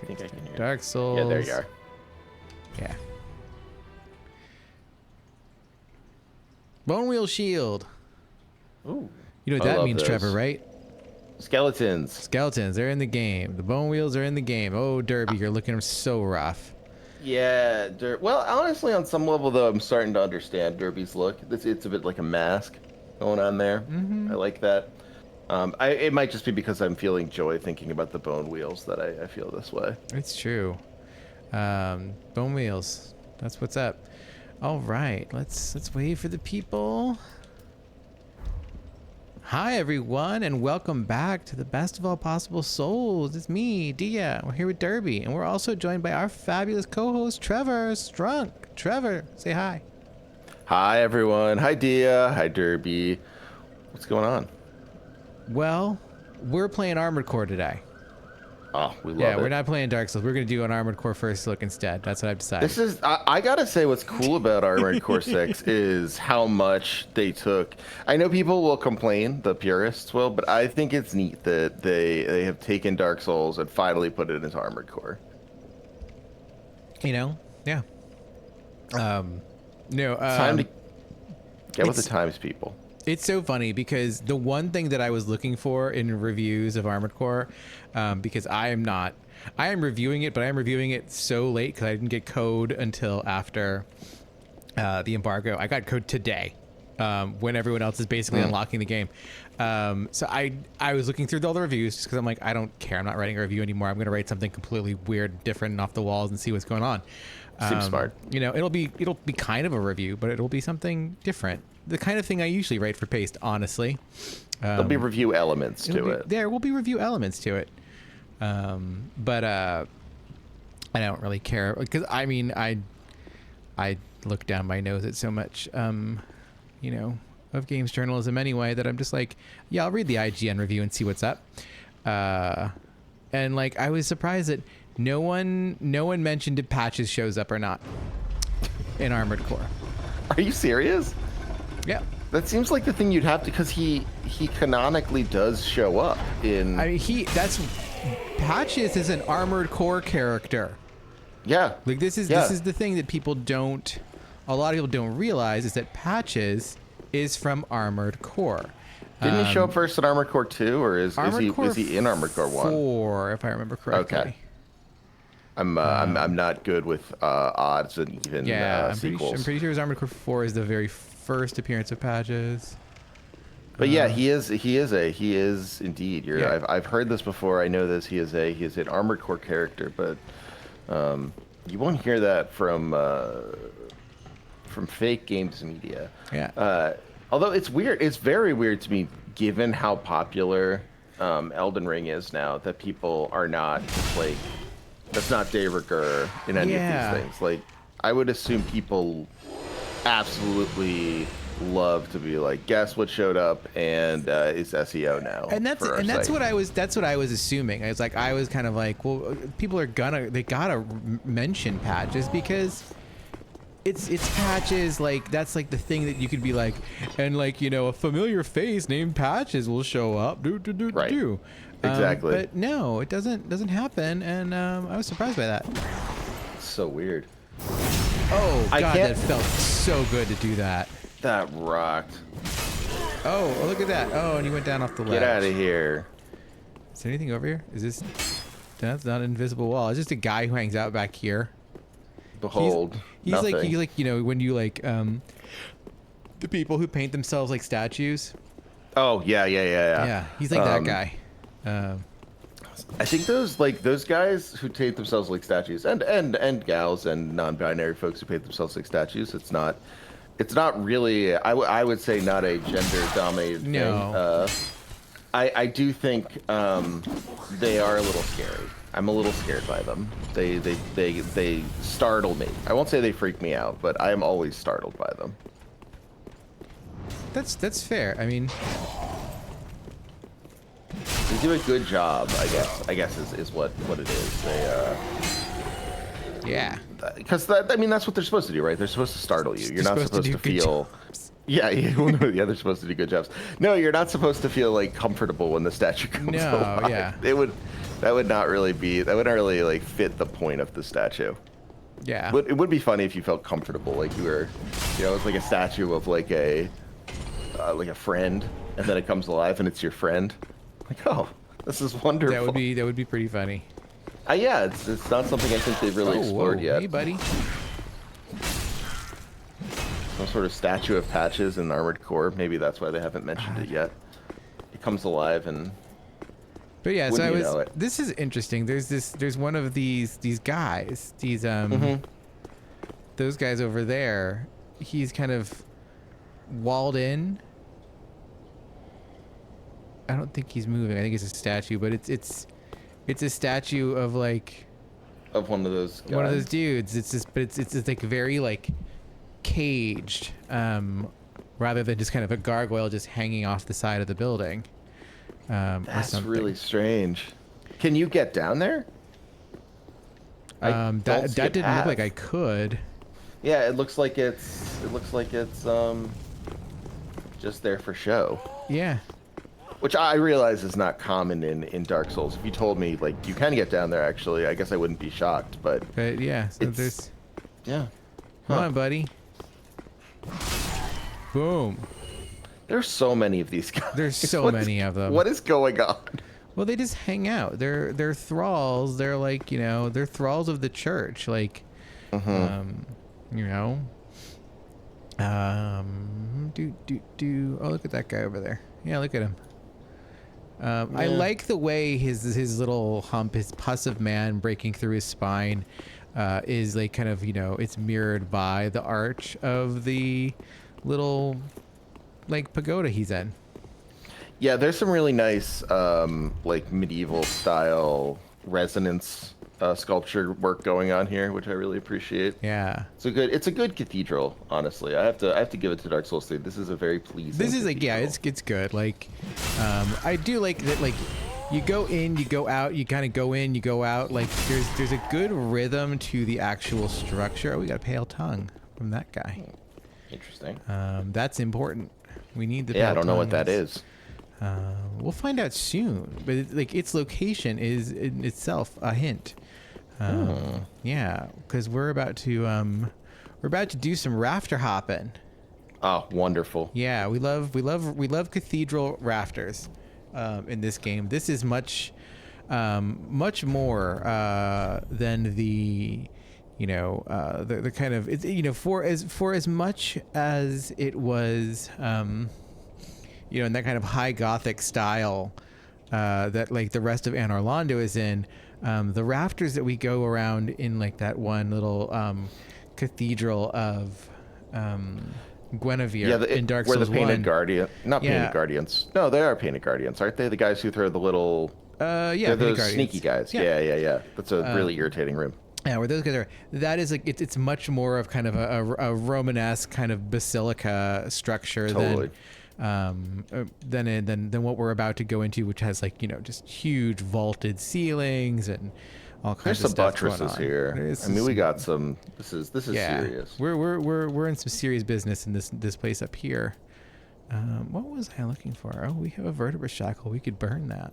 I think I can hear. Dark Souls. Yeah, there you are. Yeah. Bone Wheel Shield. Ooh. You know what I that love means, those. Trevor, right? Skeletons. Skeletons, they're in the game. The bone wheels are in the game. Oh, Derby, you're looking so rough. Yeah. Well, honestly, on some level, though, I'm starting to understand Derby's look. It's a bit like a mask going on there. I like that. It might just be because I'm feeling joy thinking about the bone wheels that I feel this way. It's true. Bone wheels. That's what's up. All right, let's wait for the people. Hi everyone, and welcome back to the Best of All Possible Souls. It's me, Dia. We're here with Derby, and we're also joined by our fabulous co-host Trevor Strunk. Trevor, say hi. Hi everyone. Hi Dia. Hi Derby. What's going on? Well, we're playing Armored Core today. Oh, we love it. Yeah, we're not playing Dark Souls. We're going to do an Armored Core first look instead. That's what I've decided. This is, I gotta say, what's cool about Armored Core 6 is how much they took. I know people will complain, the purists will, but I think it's neat that they have taken Dark Souls and finally put it into Armored Core. You know, yeah. Time to get with the times, people. It's so funny because the one thing that I was looking for in reviews of Armored Core, because I am reviewing it, but I am reviewing it so late because I didn't get code until after the embargo. I got code today, when everyone else is basically unlocking the game. So I was looking through all the reviews just because I'm like, I don't care. I'm not writing a review anymore. I'm going to write something completely weird, different, and off the walls and see what's going on. Seems smart. You know, it'll be kind of a review, but it'll be something different. The kind of thing I usually write for Paste, honestly. There'll be review elements to it. There will be review elements to it. But I don't really care because I mean, I look down my nose at so much, you know, of games journalism anyway, that I'm just like, yeah, I'll read the IGN review and see what's up. And like, I was surprised that no one mentioned if Patches shows up or not in Armored Core. Are you serious? Yeah. That seems like the thing you'd have to, because he canonically does show up in. I mean, Patches is an Armored Core character. Yeah. Like this is the thing that a lot of people don't realize is that Patches is from Armored Core. Didn't he show up first in Armored Core 2, or is he in Armored Core 1? 4, if I remember correctly. Okay. I'm not good with odds and even sequels. I'm pretty sure his Armored Core 4 is the very first appearance of Patches. But yeah, he is indeed. I've heard this before. I know this. He is an Armored Core character, but you won't hear that from fake games media. Yeah. Although it's weird. It's very weird to me, given how popular Elden Ring is now, that people are not like. That's not de rigueur in any of these things. Like, I would assume people absolutely love to be like, guess what showed up and is SEO now. And that's what I was assuming. I was kind of like, well, people are they gotta mention Patches because it's Patches. Like, that's like the thing that you could be like, and like, you know, a familiar face named Patches will show up. Do. Exactly. But no, it doesn't happen, and I was surprised by that. It's so weird. Oh god, that felt so good to do that. That rocked. Oh, look at that. Oh, and he went down off the ledge. Get out of here. Is there anything over here? Is this? That's not an invisible wall. It's just a guy who hangs out back here. Behold, he's like you know, when you like the people who paint themselves like statues. Oh yeah. Yeah, he's like that guy. I think those guys who paint themselves like statues, and gals and non-binary folks who paint themselves like statues. It's not really. I would say not a gender-dominated thing. I do think they are a little scary. I'm a little scared by them. They startle me. I won't say they freak me out, but I am always startled by them. That's fair. I mean, they do a good job, I guess is what it is. They yeah. Because I mean that's what they're supposed to do, right? They're supposed to startle you. You're not supposed to feel. Yeah, they're supposed to do good jobs. No, you're not supposed to feel like comfortable when the statue comes alive. Yeah. That would not really be. That would not really like fit the point of the statue. Yeah. But it would be funny if you felt comfortable, like you were, it's like a statue of like a friend, and then it comes alive and it's your friend. Like, oh, this is wonderful. That would be pretty funny. Yeah, it's not something I think they've really explored yet. Hey, buddy. Some sort of statue of Patches in Armored Core. Maybe that's why they haven't mentioned it yet. It comes alive and. But yeah, so this is interesting. There's one of these guys, those guys over there. He's kind of walled in. I don't think he's moving. I think it's a statue, but it's a statue of like of one of those guys. One of those dudes. It's like very like caged, rather than just kind of a gargoyle just hanging off the side of the building. That's really strange. Can you get down there? That didn't look like I could. Yeah, it looks like it's just there for show. Yeah. Which I realize is not common in Dark Souls. If you told me like you can get down there, actually, I guess I wouldn't be shocked. But yeah, so there's. Yeah. Come on, buddy. Boom. There's so many of these guys. There's so many of them. What is going on? Well, they just hang out. They're thralls. They're like, they're thralls of the church. Like, Oh, look at that guy over there. Yeah, look at him. I like the way his little hump, his pus of man breaking through his spine, is like kind of, it's mirrored by the arch of the little like pagoda he's in. Yeah, there's some really nice like medieval style resonance sculpture work going on here, which I really appreciate. Yeah, it's a good cathedral. Honestly, I have to give it to Dark Souls 3. This is a very pleasing. This is like it's good. Like, I do like that. Like, you go in, you go out, you kind of go in, you go out. Like, there's a good rhythm to the actual structure. Oh, we got a pale tongue from that guy. Interesting. That's important. We need the. Yeah, I don't know what that is. We'll find out soon. But like its location is in itself a hint. Yeah, because we're about to do some rafter hopping. Oh, wonderful. Yeah, we love cathedral rafters in this game. This is much more than the the kind of it's for as much as it was in that kind of high Gothic style that like the rest of Anor Londo is in. The rafters that we go around in like that one little cathedral of Guinevere in Dark Souls 1. Where the painted guardian, not painted guardians. No, they are painted guardians, aren't they? The guys who throw the little. They're those sneaky guys. Yeah. That's a really irritating room. Yeah, where those guys are. That is like it's much more of kind of a Romanesque kind of basilica structure than what we're about to go into, which has like just huge vaulted ceilings and all kinds of stuff. There's some buttresses here. I mean, we got some. This is serious. We're in some serious business in this place up here. What was I looking for? Oh, we have a vertebra shackle. We could burn that.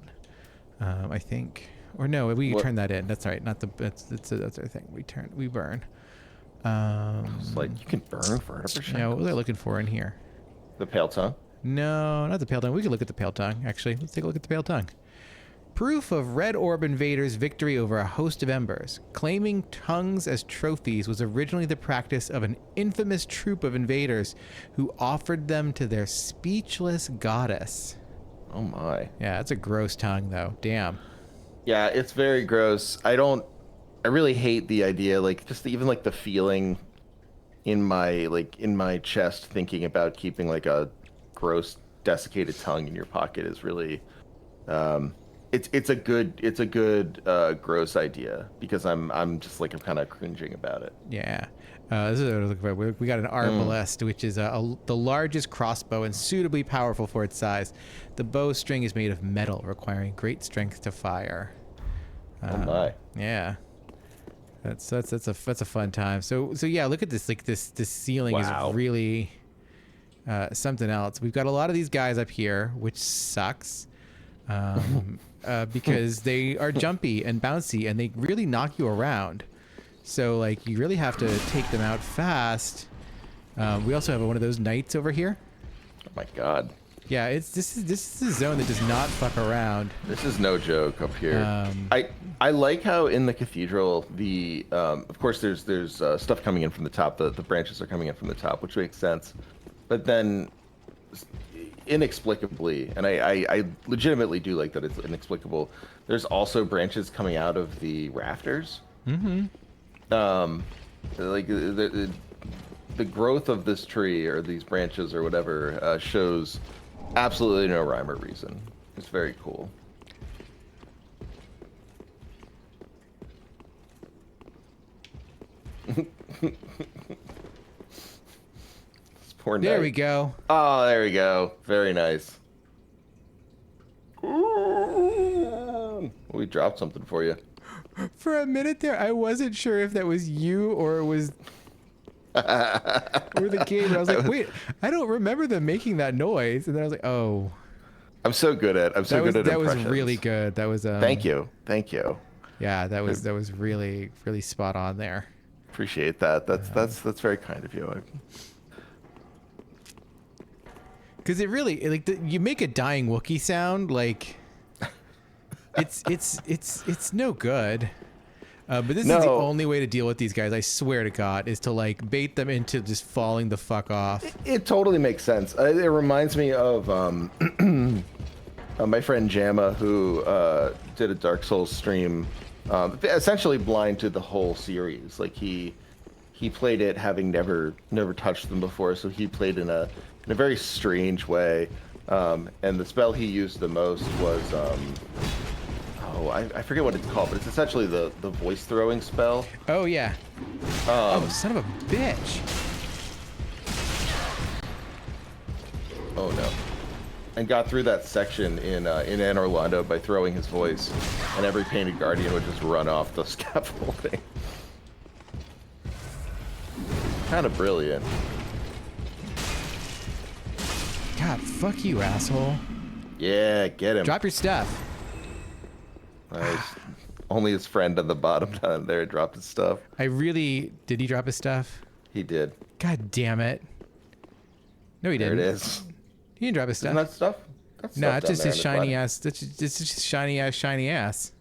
I think. Or no, we can turn that in. That's right. Not the that's our thing. We burn. It's like you can burn vertebra shackles. Yeah, what was I looking for in here? The pale tongue? No, not the pale tongue. We could look at the pale tongue, actually. Let's take a look at the pale tongue. Proof of Red Orb invaders' victory over a host of embers. Claiming tongues as trophies was originally the practice of an infamous troop of invaders who offered them to their speechless goddess. Oh my. Yeah, that's a gross tongue, though. Damn. Yeah, it's very gross. I really hate the idea, like, just even, like, the feeling in my chest thinking about keeping, like, a gross, desiccated tongue in your pocket is really, it's a good gross idea, because I'm just, like, I'm kind of cringing about it. Yeah. This is what I was looking for. We got an arbalest, which is the largest crossbow and suitably powerful for its size. The bowstring is made of metal, requiring great strength to fire. Oh my! Yeah, that's a fun time. So yeah, look at this. Like this ceiling is really something else. We've got a lot of these guys up here, which sucks. because they are jumpy and bouncy and they really knock you around. So like you really have to take them out fast. We also have one of those knights over here. Oh my god. Yeah, this is a zone that does not fuck around. This is no joke up here. I like how in the cathedral the of course there's stuff coming in from the top. The branches are coming in from the top, which makes sense. But then inexplicably, and I legitimately do like that it's inexplicable, there's also branches coming out of the rafters. Mm-hmm. Like the growth of this tree or these branches or whatever shows absolutely no rhyme or reason. It's very cool. Poor there knight. we go. Oh, there we go. Very nice. We dropped something for you. For a minute there, I wasn't sure if that was you or it was or the game. And I was like, wait, I don't remember them making that noise. And then I was like, oh. I'm so good at impressions. That was really good. That was Thank you. Yeah, that was really spot on there. Appreciate that. That's very kind of you. Because it really you make a dying Wookiee sound like it's no good. But this is the only way to deal with these guys. I swear to God, is to like bait them into just falling the fuck off. It totally makes sense. It reminds me of my friend Jamma, who did a Dark Souls stream, essentially blind to the whole series. Like he played it having never touched them before, so he played in a very strange way. And the spell he used the most was I forget what it's called, but it's essentially the voice throwing spell. Oh yeah. Oh son of a bitch. Oh no. And got through that section in Anne Orlando by throwing his voice, and every painted guardian would just run off the scaffolding. Kind of brilliant. God, fuck you, asshole. Yeah, get him. Drop your stuff. Nice. Only his friend on the bottom down there dropped his stuff. Did he drop his stuff? He did. God damn it. No, he didn't. There it is. He didn't drop his stuff. Isn't that stuff? That's No, stuff it's just down his there in the shiny bottom. ass. That's just shiny ass.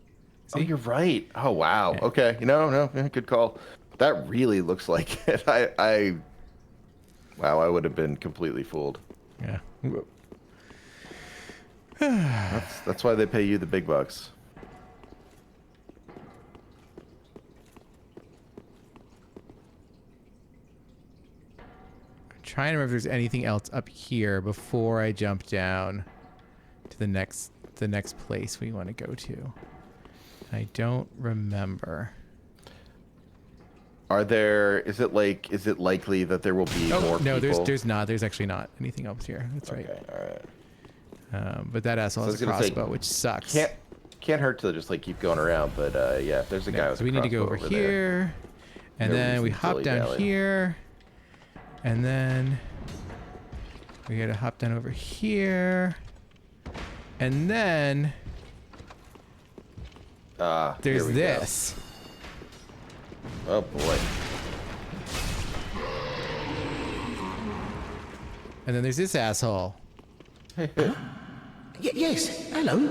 Oh, See? you're right. Oh, wow. Yeah. Okay. No, yeah, good call. That really looks like it. Wow, I would have been completely fooled. Yeah. That's why they pay you the big bucks. I'm trying to remember if there's anything else up here before I jump down to the next place we want to go to. I don't remember. Is it likely that there will be more no, people? there's not. There's actually not anything else here. That's right. Okay, all right. But that asshole has a crossbow, which sucks. Can't hurt to just like keep going around, but yeah, if there's a guy with so a we need to go over crossbow here, and then we hop down here, and then we gotta hop down over here, and then there's here we this. go. Oh boy. And then there's this asshole. Yes, hello.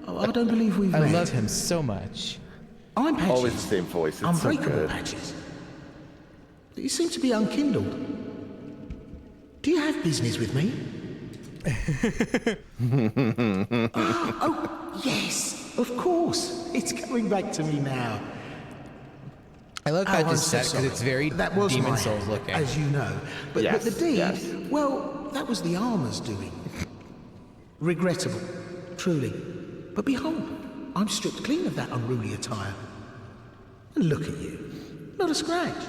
Oh, I don't believe we've I met. love him so much. I'm Patches. Always the same voice. It's so Unbreakable good. Patches. You seem to be unkindled. Do you have business with me? oh, yes, of course. It's coming back to me now. I love Oh, how I'm it's so set because it's very sorry. That was Demon my Souls hand, looking. as you know. But Yes, the deed, yes. well, that was the armor's doing. Regrettable, truly. But behold, I'm stripped clean of that unruly attire. And look at you. Not a scratch.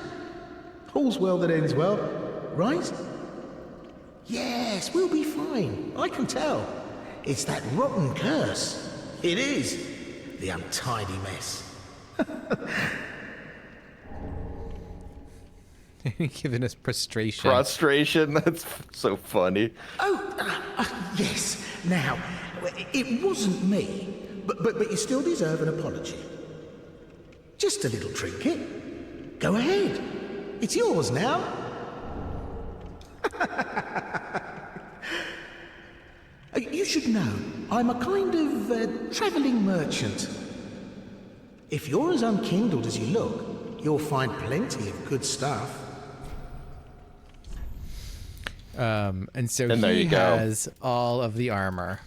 All's well that ends well, right? Yes, we'll be fine. I can tell. It's that rotten curse. It is. The untidy mess. Giving us prostration. Prostration. That's so funny. Oh, yes. Now, Well, it wasn't me, but you still deserve an apology. Just a little trinket. Go ahead. It's yours now. You should know, I'm a kind of travelling merchant. If you're as unkindled as you look, you'll find plenty of good stuff. And so And there he you go. has all of the armor.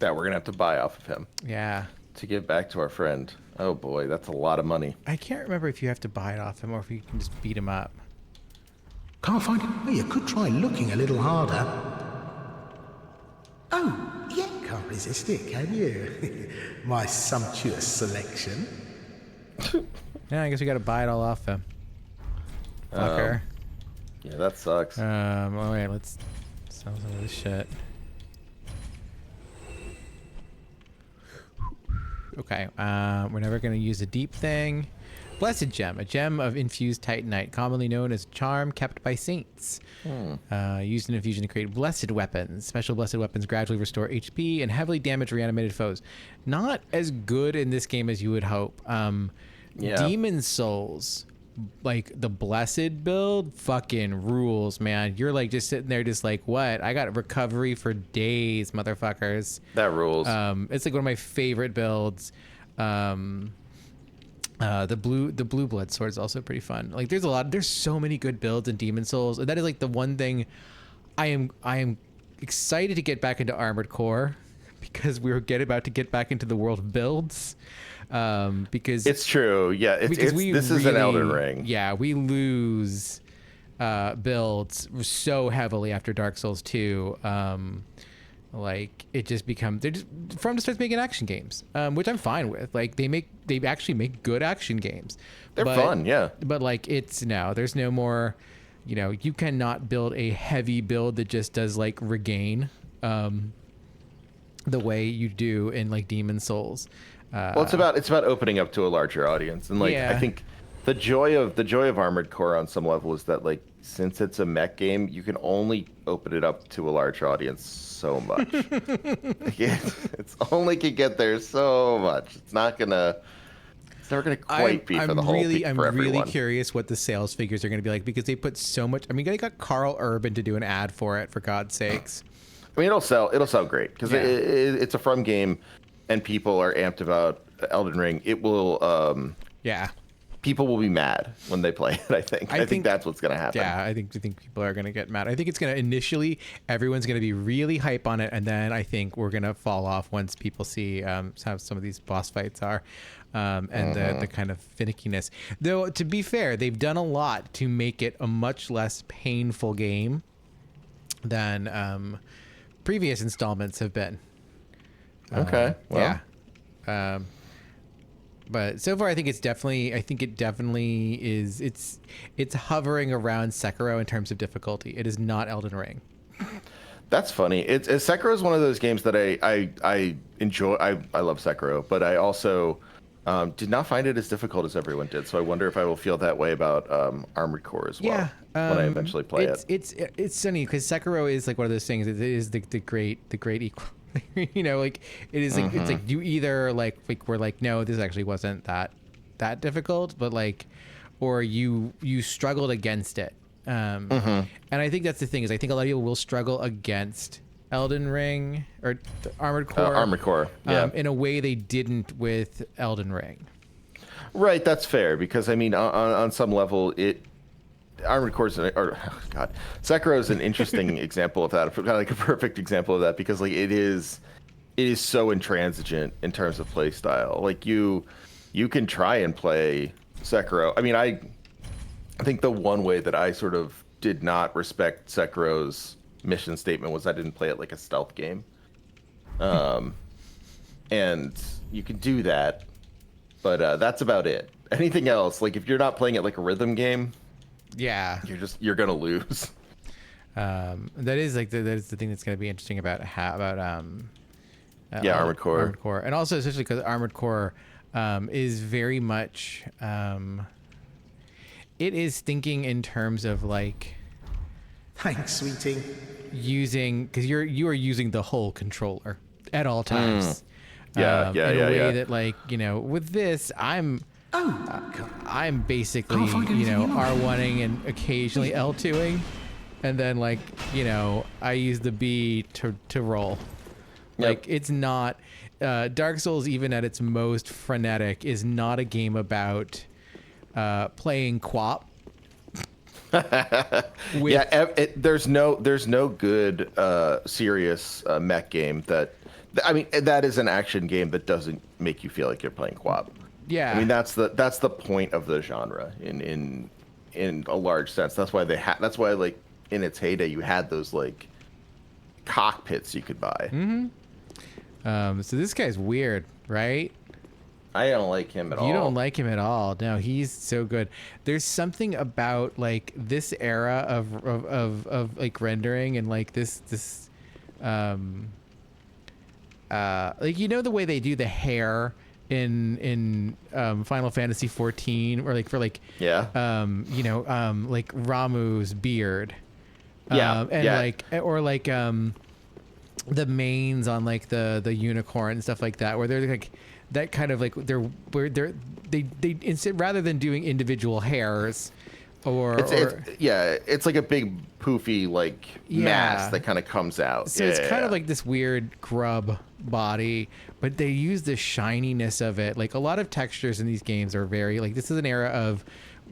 That we're gonna have to buy off of him Yeah. to give back to our friend. Oh boy, that's a lot of money. I can't remember if you have to buy it off him or if you can just beat him up. Can't find it? Well, you could try looking a little harder. Oh, yeah, can't resist it, can you? My sumptuous selection. Yeah, I guess we got to buy it all off him. Fucker. Yeah, that sucks. All right, let's sell some of this shit. Okay, we're never going to use a deep thing. Blessed Gem, a gem of infused titanite, commonly known as charm kept by saints. Used in infusion to create blessed weapons. Special blessed weapons gradually restore HP and heavily damage reanimated foes. Not as good in this game as you would hope. Demon Souls, like the blessed build, fucking rules, man. You're like just sitting there just like, what? I got recovery for days, motherfuckers. That rules. It's like one of my favorite builds. The blue blood sword is also pretty fun. Like there's so many good builds in Demon Souls. And that is like the one thing I am excited to get back into Armored Core because we're about to get back into the world of builds. Because it's true. Yeah, this is an Elden Ring. Yeah, we lose builds so heavily after Dark Souls 2. Like it just From just starts making action games, which I'm fine with. Like they actually make good action games. They're fun, yeah. But like there's no more, you cannot build a heavy build that just does like regain, the way you do in like Demon Souls. Well, it's about opening up to a larger audience, and like Yeah. I think the joy of Armored Core on some level is that like since it's a mech game, you can only open it up to a large audience so much. It's only can get there so much. It's never gonna quite be for the whole. I'm really curious what the sales figures are going to be like because they put so much. I mean, they got Carl Urban to do an ad for it, for God's sakes. I mean, it'll sell great because Yeah. it's a From game, and people are amped about Elden Ring. It will. Yeah. People will be mad when they play it. I think that's what's going to happen. Yeah, I think people are going to get mad. I think it's going to everyone's going to be really hype on it, and then I think we're going to fall off once people see how some of these boss fights are, and the kind of finickiness. Though to be fair, they've done a lot to make it a much less painful game than previous installments have been. Okay. Well. Yeah. But so far, I think it definitely is. It's hovering around Sekiro in terms of difficulty. It is not Elden Ring. That's funny. Sekiro is one of those games that I enjoy. I love Sekiro, but I also did not find it as difficult as everyone did. So I wonder if I will feel that way about Armored Core as well when I eventually play it. It's funny because Sekiro is like one of those things. It is the great equal. Like it is like it's like you either like we're like no, this actually wasn't that difficult, but like, or you struggled against it. And I think that's the thing is I think a lot of people will struggle against Elden Ring or Armored Core. Yeah. In a way they didn't with Elden Ring. Right, that's fair because I mean on some level Armored Core Sekiro is an interesting example of that, kind of like a perfect example of that because like it is so intransigent in terms of play style. Like you can try and play Sekiro. I mean, I think the one way that I sort of did not respect Sekiro's mission statement was I didn't play it like a stealth game. And you can do that, but that's about it. Anything else, like if you're not playing it like a rhythm game, yeah, you're gonna lose. That is like that is the thing that's going to be interesting about Armored Core, and also especially because Armored Core is very much it is thinking in terms of like Thanks, sweetie. using because you are using the whole controller. at all times. Yeah, in a way that, like, with this, I'm basically, Can't find anything in on it. R1ing and occasionally L2ing, and then, like, I use the B to roll. Like, it's not Dark Souls, even at its most frenetic, is not a game about playing QWOP. There's no good serious mech game that, I mean, that is an action game that doesn't make you feel like you're playing QWOP. Yeah, I mean, that's the point of the genre in a large sense. That's why that's why, like, in its heyday, you had those, like, cockpits you could buy. So this guy's weird, right? I don't like him at all. You don't like him at all. No, he's so good. There's something about, like, this era of like rendering and, like, this like, the way they do the hair in Final Fantasy 14, or like for, like, like Ramuh's beard. Like, or like the manes on, like, the unicorn and stuff like that, where they're like that kind of, like, they instead, rather than doing individual hairs it's like a big poofy, like, mask that kind of comes out. So it's kind of like this weird grub body, but they use the shininess of it. Like, a lot of textures in these games are very, like, this is an era of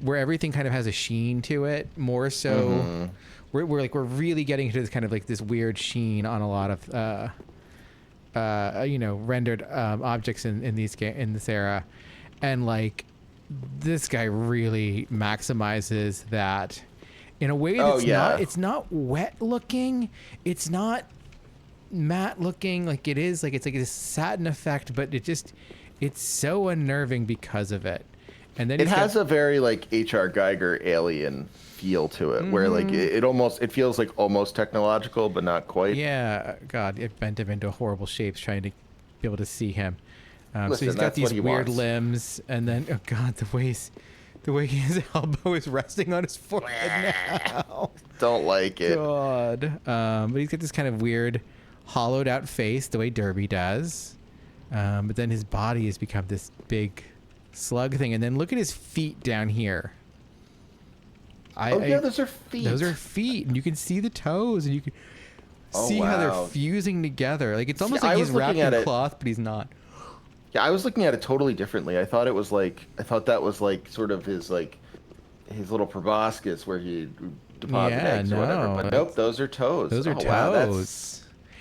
where everything kind of has a sheen to it, more so. We're really getting into this kind of, like, this weird sheen on a lot of rendered objects in this era, and, like, this guy really maximizes that in a way that's it's not wet looking, it's not matte looking, like it is, like, it's like this satin effect, but it's so unnerving because of it. And then it has a very, like, H.R. Geiger alien feel to it, where, like, it feels like almost technological, but not quite. Yeah, God, it bent him into horrible shapes trying to be able to see him. Listen, so he's got these weird wants. limbs, and then, oh God, the way his elbow is resting on his forehead now. Don't like it. God. But he's got this kind of weird hollowed out face, the way Derby does. But then his body has become this big slug thing, and then look at his feet down here. Those are feet. Those are feet, and you can see the toes, and you can see how they're fusing together. Like, it's almost like he's wrapped in cloth, but he's not. Yeah, I was looking at it totally differently. I thought that was like sort of his little proboscis where he deposited eggs or whatever. But nope, those are toes. Those are toes. Wow,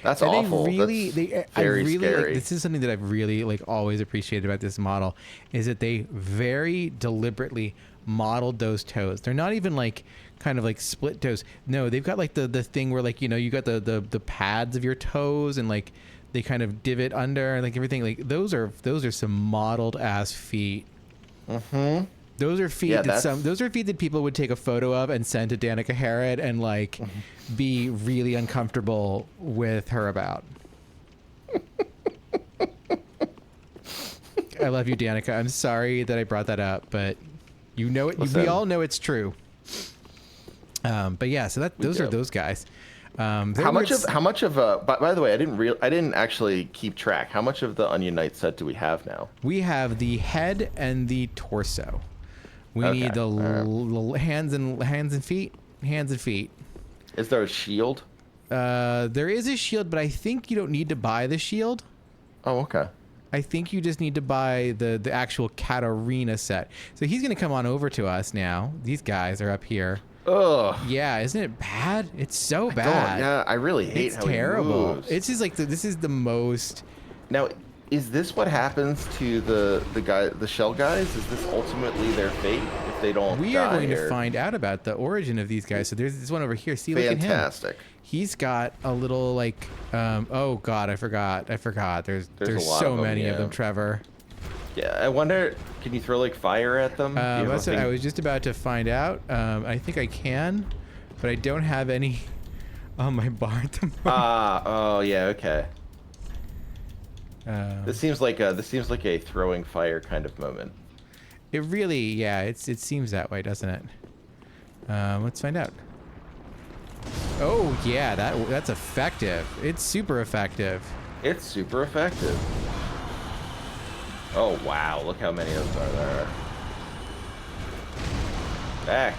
that's awful. Very scary. Like, this is something that I've really, like, always appreciated about this model, is that they very deliberately modeled those toes. They're not even, like, kind of like split toes. No, they've got, like, the thing where, like, you got the pads of your toes, and, like, they kind of divot under, and, like, everything. Like, those are some modeled ass feet. Those are feet those are feet that people would take a photo of and send to Danica Harrod and, like, be really uncomfortable with her about. I love you, Danica. I'm sorry that I brought that up, but we all know it's true. But yeah, so those are those guys. By the way, I didn't actually keep track. How much of the Onion Knight set do we have now? We have the head and the torso. We need the hands and feet. Hands and feet. Is there a shield? There is a shield, but I think you don't need to buy the shield. Oh, okay. I think you just need to buy the actual Katarina set. So he's gonna come on over to us now. These guys are up here. Ugh. Yeah, isn't it bad? It's so bad. Yeah, I really hate how terrible. He moves. It's just like this is the most. Now, is this what happens to the shell guys? Is this ultimately their fate if they don't? We are going to find out about the origin of these guys. So there's this one over here. See, look at him. Fantastic. He's got a little, like, oh God, I forgot. There's so many of them, Trevor. Yeah, I wonder, can you throw, like, fire at them? I was just about to find out. I think I can, but I don't have any on my bar at the moment. Oh yeah, okay. This seems like a throwing fire kind of moment. It really, yeah, it seems that way, doesn't it? Let's find out. Oh yeah, that's effective. It's super effective. It's super effective. Oh wow, look how many of those are there. Back.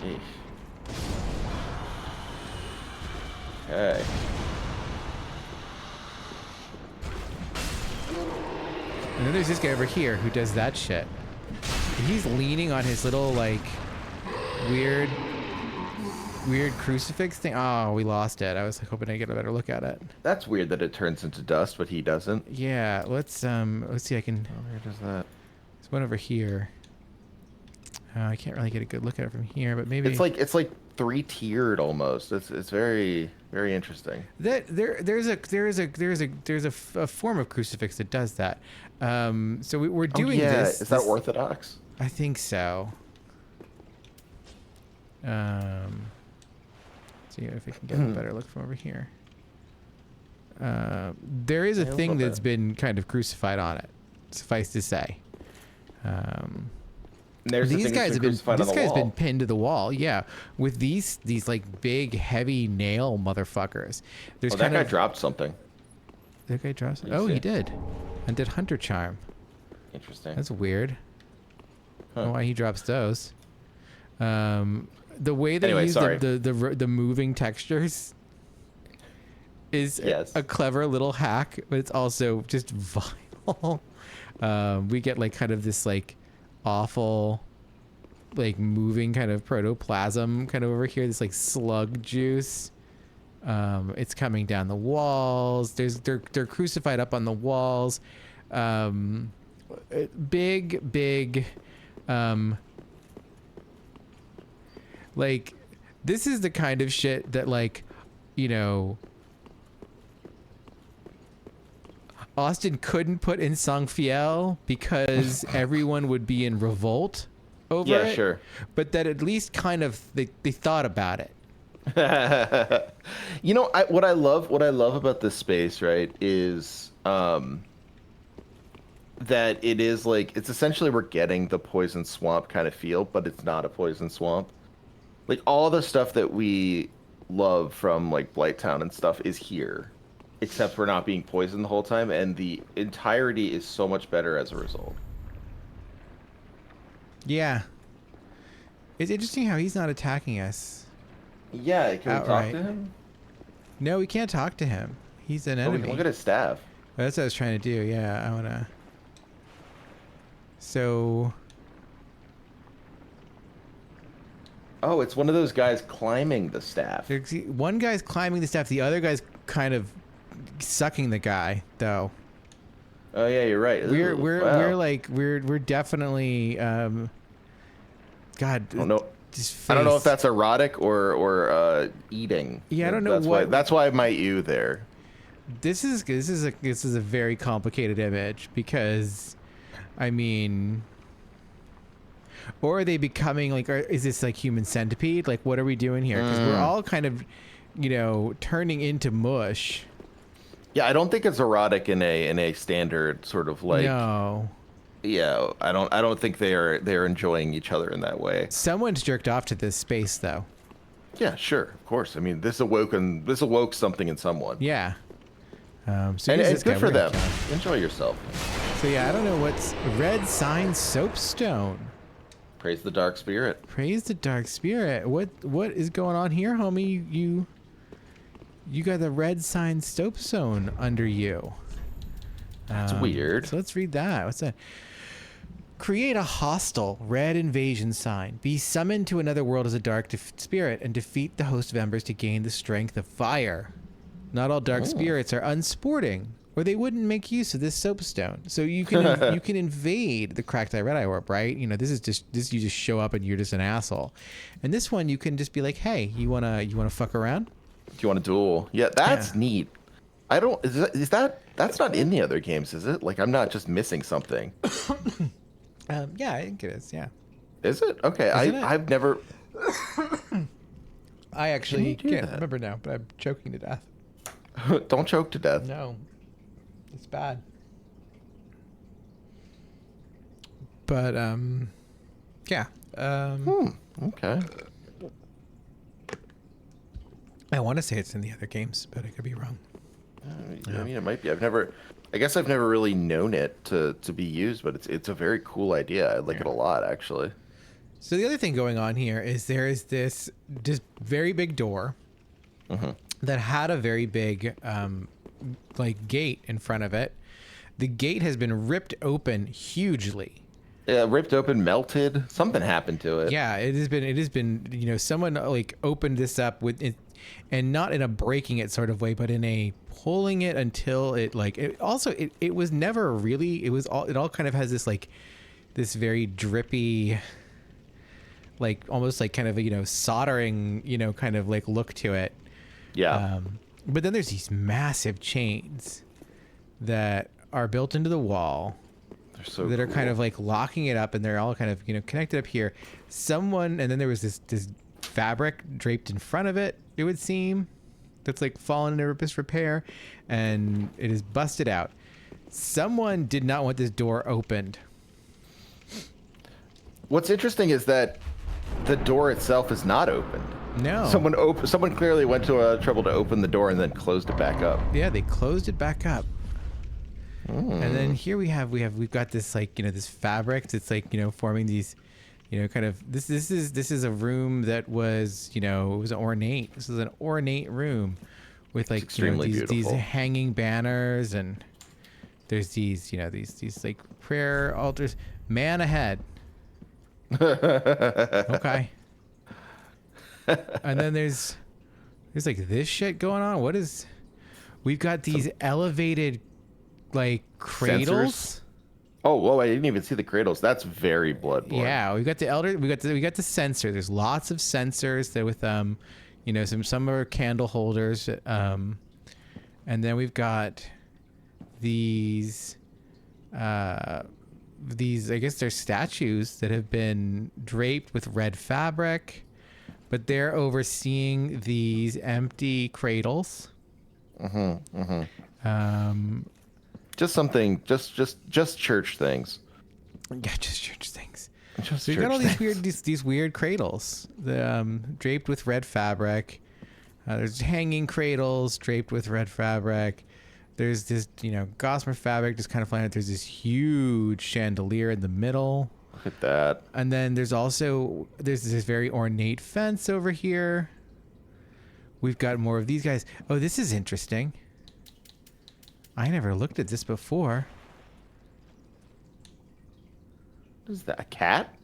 Eesh. Okay. And then there's this guy over here who does that shit. He's leaning on his little, like, weird crucifix thing. Oh, we lost it. I was like, hoping I get a better look at it. That's weird that it turns into dust, but he doesn't. Yeah, let's see. I can. Oh, where does that? There's one over here. I can't really get a good look at it from here, but maybe It's like 3-tiered almost. It's very very interesting. There's a form of crucifix that does that. So we're doing this. Is that Orthodox? I think so. See if we can get a better look from over here. There is a thing that's been kind of crucified on it. Suffice to say. These guys have been. This guy's been pinned to the wall. Yeah, with these like big heavy nail motherfuckers. There's that guy dropped something. That guy dropped. Oh, he did. And did Hunter Charm. Interesting. That's weird. I don't know why he drops those. The way they use the moving textures is a clever little hack, but it's also just vile. We get like kind of this like awful like moving kind of protoplasm kind of over here, this like slug juice. It's coming down the walls. They're crucified up on the walls. Big like this is the kind of shit that like, you know, Austin couldn't put in Sangfiel because everyone would be in revolt over it. Yeah, sure. But that at least kind of they thought about it. You know, what I love about this space, right, is that it is like it's essentially we're getting the poison swamp kind of feel, but it's not a poison swamp. Like all the stuff that we love from like Blighttown and stuff is here. Except we're not being poisoned the whole time, and the entirety is so much better as a result. Yeah. It's interesting how he's not attacking us. Yeah, can we talk to him? No, we can't talk to him. He's an enemy. Look at his staff. That's what I was trying to do, yeah. I wanna... So... Oh, it's one of those guys climbing the staff. One guy's climbing the staff, the other guy's kind of sucking the guy though. Oh yeah, you're right. We're definitely God. I don't know if that's erotic or eating. Yeah, I don't know what. That's why I might you there. This is a very complicated image because, I mean, or are they becoming like? Is this like human centipede? Like, what are we doing here? Because we're all kind of, you know, turning into mush. Yeah, I don't think it's erotic in a standard sort of like. No. Yeah, I don't think they're enjoying each other in that way. Someone's jerked off to this space though. Yeah, sure, of course. I mean, this awoke something in someone. Yeah. So and it's good for them. Enjoy yourself. So yeah, I don't know what's red sign soapstone. Praise the dark spirit. Praise the dark spirit. What is going on here, homie? You got the red sign soapstone under you. That's weird. So let's read that. What's that? Create a hostile red invasion sign. Be summoned to another world as a dark spirit and defeat the host of embers to gain the strength of fire. Not all dark spirits are unsporting, or they wouldn't make use of this soapstone. So you can you can invade the cracked eye red eye orb, right? You know, this you just show up and you're just an asshole. And this one you can just be like, hey, you wanna fuck around? Do you want to duel? Yeah, that's neat. I don't. Is that that's not in the other games, is it? Like I'm not just missing something. Yeah, I think it is. Yeah. Is it? Okay, I've never. I actually can't remember now, but I'm choking to death. Don't choke to death. No, it's bad. But Yeah. Okay. I want to say it's in the other games, but I could be wrong. I mean, it might be. I guess I've never really known it to be used, but it's a very cool idea. I like it a lot, actually. So the other thing going on here is there is this just very big door that had a very big like gate in front of it. The gate has been ripped open hugely. Yeah, ripped open, melted. Something happened to it. Yeah, it has been, you know, someone like opened this up with it, and not in a breaking it sort of way, but in a pulling it until it like it also it was never really, it all kind of has this like this very drippy, like almost like kind of, you know, soldering, you know, kind of like look to it. Yeah. But then there's these massive chains that are built into the wall They're so that are cool. kind of like locking it up, and they're all kind of, you know, connected up here. And then there was this fabric draped in front of it, it would seem, that's like fallen into disrepair, and it is busted out. Someone did not want this door opened. What's interesting is that the door itself is not opened. No. Someone clearly went to trouble to open the door and then closed it back up. Yeah, they closed it back up. And then here we've got this, like, you know, this fabric that's like, you know, forming these, you know, kind of this is a room that was, you know, it was ornate. This is an ornate room with like, you know, these beautiful. hanging banners, and there's these, you know, these like prayer altars. Man ahead. Okay. And then there's like this shit going on. We've got these elevated like cradles. Sensors? Oh, whoa! I didn't even see the cradles. That's very bloodborne. Yeah, we got the sensor. There's lots of sensors that with you know, some are candle holders, and then we've got these I guess they're statues that have been draped with red fabric, but they're overseeing these empty cradles. Just something. Just church things. Yeah, just church things. Just So you got church all these things. these weird cradles, draped with red fabric. There's hanging cradles draped with red fabric. There's this, you know, gossamer fabric just kind of flying out. There's this huge chandelier in the middle, Look at that. and then there's this very ornate fence over here. We've got more of these guys. Oh, this is interesting. I never looked at this before. What is that? A cat?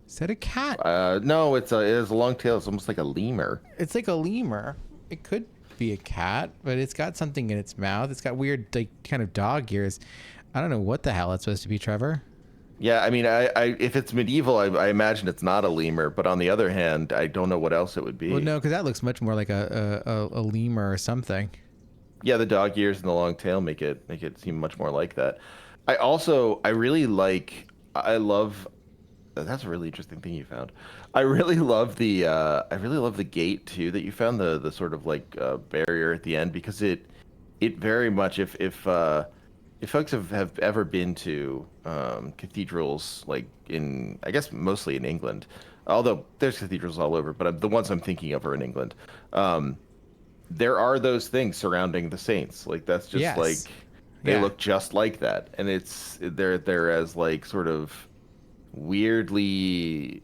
Is that a cat? No, it has a long tail. It's almost like a lemur. It's like a lemur. It could be a cat, but it's got something in its mouth. It's got weird, like, kind of dog ears. I don't know what the hell it's supposed to be, Trevor. Yeah, I mean, I if it's medieval, I imagine it's not a lemur. But on the other hand, I don't know what else it would be. Well, no, because that looks much more like a lemur or something. Yeah, the dog ears and the long tail make it seem much more like that. I love. That's a really interesting thing you found. I really love the gate too that you found, the sort of like barrier at the end, because it very much, if folks have ever been to cathedrals, like in, I guess mostly in England, although there's cathedrals all over, but the ones I'm thinking of are in England. There are those things surrounding the saints. Like that's just Yes. like they Yeah. look just like that, and they're as like sort of weirdly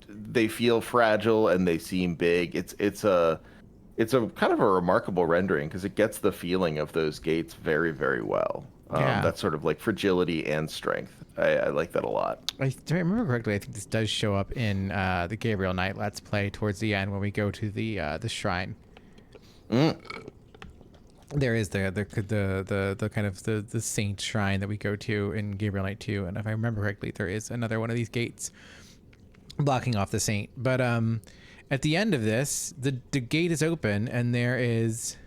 they feel fragile and they seem big. It's a kind of a remarkable rendering because it gets the feeling of those gates very, very well. Yeah. That sort of like fragility and strength. I like that a lot. If I remember correctly, I think this does show up in the Gabriel Knight Let's Play towards the end when we go to the shrine. There is the kind of the saint shrine that we go to in Gabriel Knight 2, and if I remember correctly, there is another one of these gates blocking off the saint. But at the end of this, the gate is open, and there is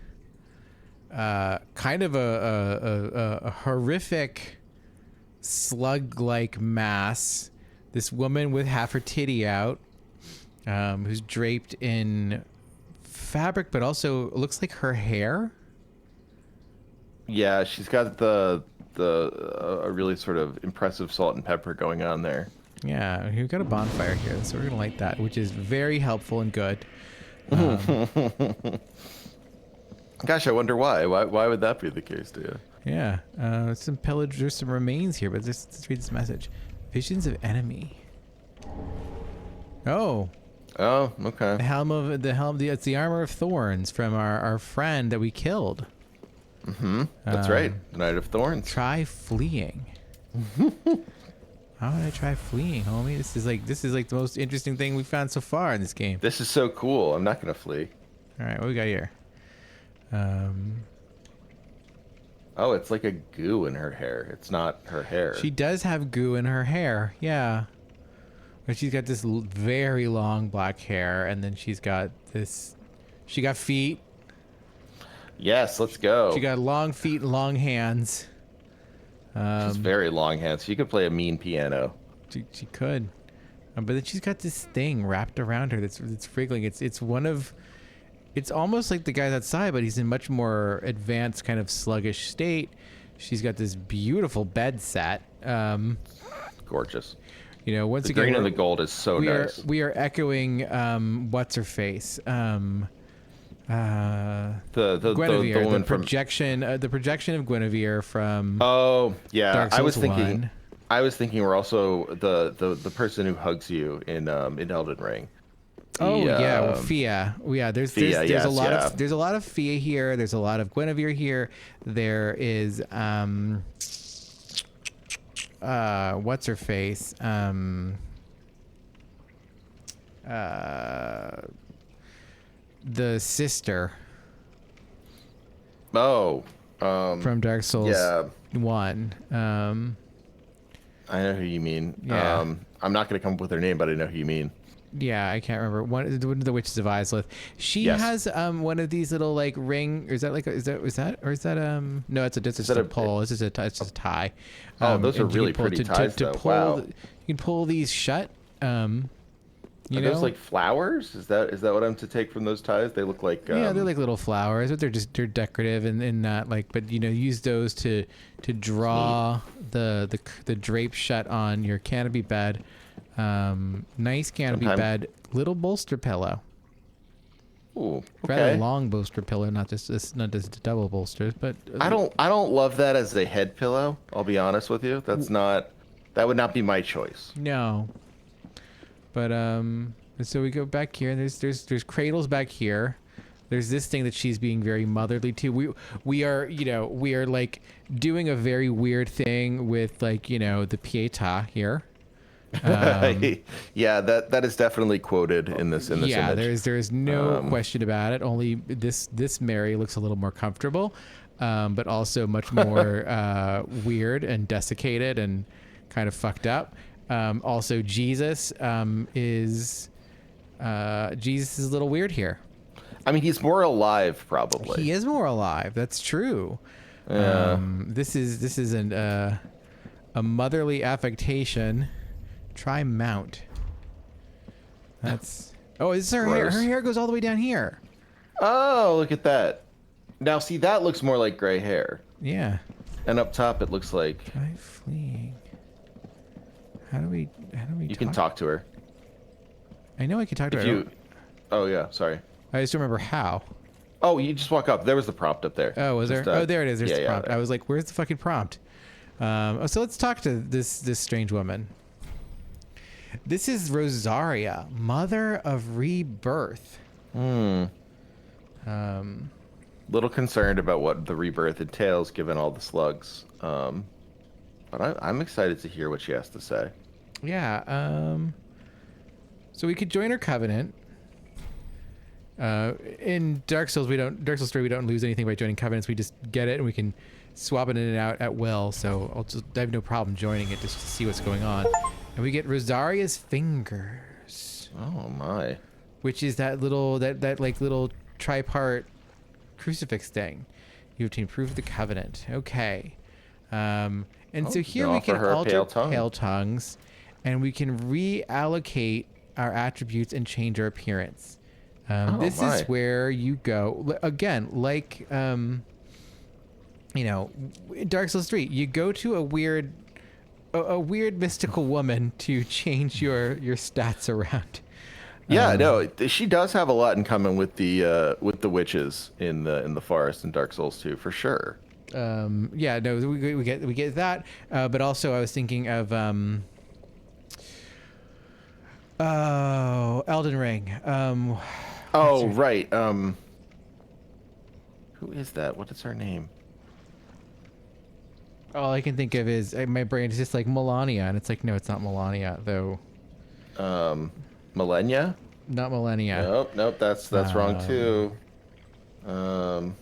kind of a horrific slug-like mass. This woman with half her titty out, who's draped in fabric, but also looks like her hair. Yeah, she's got a really sort of impressive salt and pepper going on there. Yeah, we've got a bonfire here, so we're gonna light that, which is very helpful and good. Gosh, I wonder why. Why would that be the case, do you? Yeah, some pillage. There's some remains here, but let's read this message. Visions of enemy. Oh, Oh, okay. it's the armor of thorns from our friend that we killed. That's right. The Knight of Thorns. Try fleeing. How would I try fleeing, homie? This is like the most interesting thing we found so far in this game. This is so cool. I'm not gonna flee. All right, what we got here? Oh, it's like a goo in her hair. It's not her hair. She does have goo in her hair, yeah. But she's got this very long black hair, and then she's got this. She got feet. Yes, let's go. She got long feet and long hands. She's very long hands. She could play a mean piano. She could, but then she's got this thing wrapped around her that's wriggling. It's almost like the guy's outside, but he's in much more advanced, kind of sluggish state. She's got this beautiful bed set. Gorgeous. You know, once The again, green and the gold is so nice. We are echoing what's her face. The Guinevere, woman the projection of Guinevere from Oh yeah, Dark I was Souls thinking. 1. I was thinking we're also the person who hugs you in Elden Ring. Oh yeah, well, Fia. Yeah, there's yes, a lot yeah. of there's a lot of Fia here. There's a lot of Guinevere here. There is what's her face? The sister Oh, from Dark Souls yeah. 1. I know who you mean. Yeah. I'm not gonna come up with her name, but I know who you mean. Yeah, I can't remember. One of the Witches of Islith. She Yes. has one of these little like ring. Or is that no? It's just a pole. It's just a tie. Oh, those are and you really can pull- pretty ties, though. pull Wow. You can pull these shut. You Are know, those like flowers? Is that what I'm to take from those ties? They look like yeah, they're like little flowers, but they're decorative and not like. But you know, use those to draw the drape shut on your canopy bed. Nice canopy bed, little bolster pillow. Ooh, okay. Rather long bolster pillow, not just double bolsters, but I don't love that as a head pillow. I'll be honest with you. That would not be my choice. No. But so we go back here, and there's cradles back here. There's this thing that she's being very motherly to. We are like doing a very weird thing with like the Pietà here. Yeah, that is definitely quoted in this Yeah, image. there's no question about it. Only this Mary looks a little more comfortable, but also much more weird and desiccated and kind of fucked up. Also, Jesus is a little weird here. I mean, he's more alive, probably. He is more alive. That's true. Yeah. This is a motherly affectation. Try mount. That's this is her hair. Gross. Her hair goes all the way down here. Oh, look at that. Now, see, that looks more like gray hair. Yeah. And up top, it looks like Try fleeing. How do we? you can talk to her. I know I can talk to If her. you. Oh yeah, sorry. I just don't remember how. Oh, you just walk up. There was the prompt up there. Oh, was Just, there? Oh, there it is. There's the prompt. there. I was like, where's the fucking prompt? So let's talk to this strange woman. This is Rosaria, Mother of Rebirth. Little concerned about what the rebirth entails, given all the slugs. But I'm excited to hear what she has to say. Yeah. So we could join her covenant. In Dark Souls 3, we don't lose anything by joining covenants. We just get it and we can swap it in and out at will. So I have no problem joining it just to see what's going on. And we get Rosaria's fingers. Oh my. Which is that little little tripart crucifix thing. You obtain proof of the covenant. Okay. So here we can alter pale tongues, and we can reallocate our attributes and change our appearance. This is where you go again, like in Dark Souls 3. You go to a weird a weird mystical woman to change your stats around. Yeah, no, she does have a lot in common with the witches in the forest in Dark Souls 2, for sure. Yeah, no, we get that, but also I was thinking of Elden Ring. Oh, right. Who is that? What is her name? All I can think of is my brain is just like Melania, and it's like, no, it's not Melania though. Millennia? Not Melania. Nope, that's wrong too. And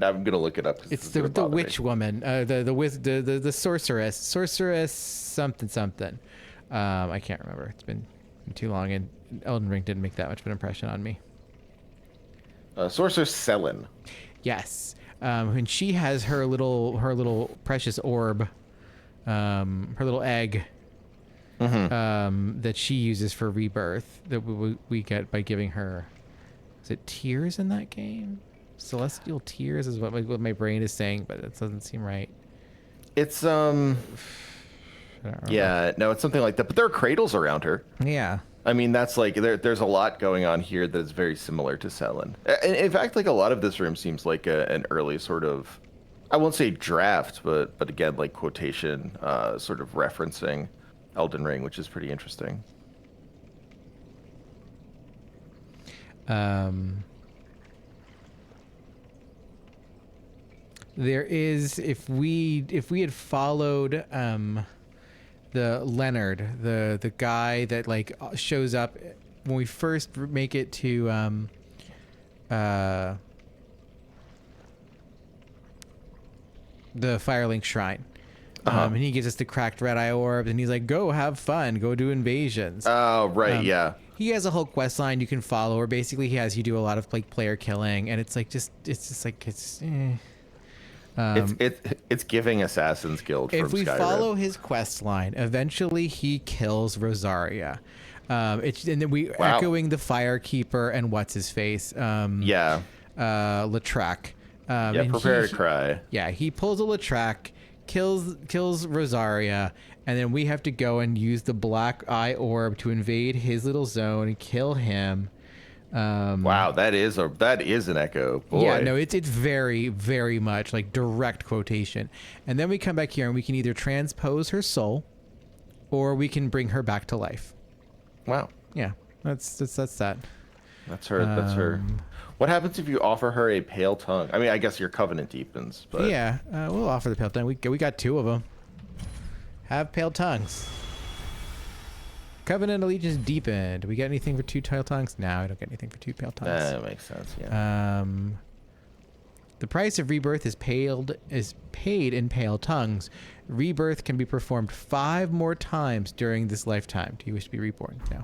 I'm gonna look it up. 'Cause It's this is gonna the bother me. witch woman, the sorceress something. I can't remember. It's been too long, and Elden Ring didn't make that much of an impression on me. Sorceress Selin. Yes, and she has her little precious orb, her little egg, that she uses for rebirth. That we get by giving her. Is it tears in that game? Celestial tears is what my brain is saying, but it doesn't seem right. It's I don't remember. yeah, no, it's something like that. But there are cradles around her. Yeah. I mean, that's like there's a lot going on here that is very similar to Selin. In fact, like a lot of this room seems like an early sort of, I won't say draft, but again, like quotation, sort of referencing Elden Ring, which is pretty interesting. There is, if we had followed the Leonard, the guy that like shows up when we first make it to the Firelink Shrine. And he gives us the cracked red eye orbs, and he's like, "Go have fun, go do invasions." Oh, right, yeah. He has a whole quest line you can follow, where basically he has you do a lot of like player killing, and it's It's giving Assassin's Guild from if we Skyrim. follow his quest line, eventually he kills Rosaria. And then we echoing the Firekeeper and what's his face. Yeah. Latrac. Yeah, prepare to cry. Yeah, he pulls a Latrac, kills Rosaria, and then we have to go and use the Black Eye Orb to invade his little zone and kill him. Wow, that is an echo. Boy. Yeah, no, it's very, very much like direct quotation. And then we come back here and we can either transpose her soul, or we can bring her back to life. Wow. Yeah, that's that. That's her. What happens if you offer her a pale tongue? I mean, I guess your covenant deepens, but Yeah, we'll offer the pale tongue. We got two of them. Have pale tongues. Covenant allegiance deepened. Do we get anything for two pale tongues? No, I don't get anything for two pale tongues. that makes sense. Yeah. The price of rebirth is paid in pale tongues. Rebirth can be performed 5 more times during this lifetime. Do you wish to be reborn? No.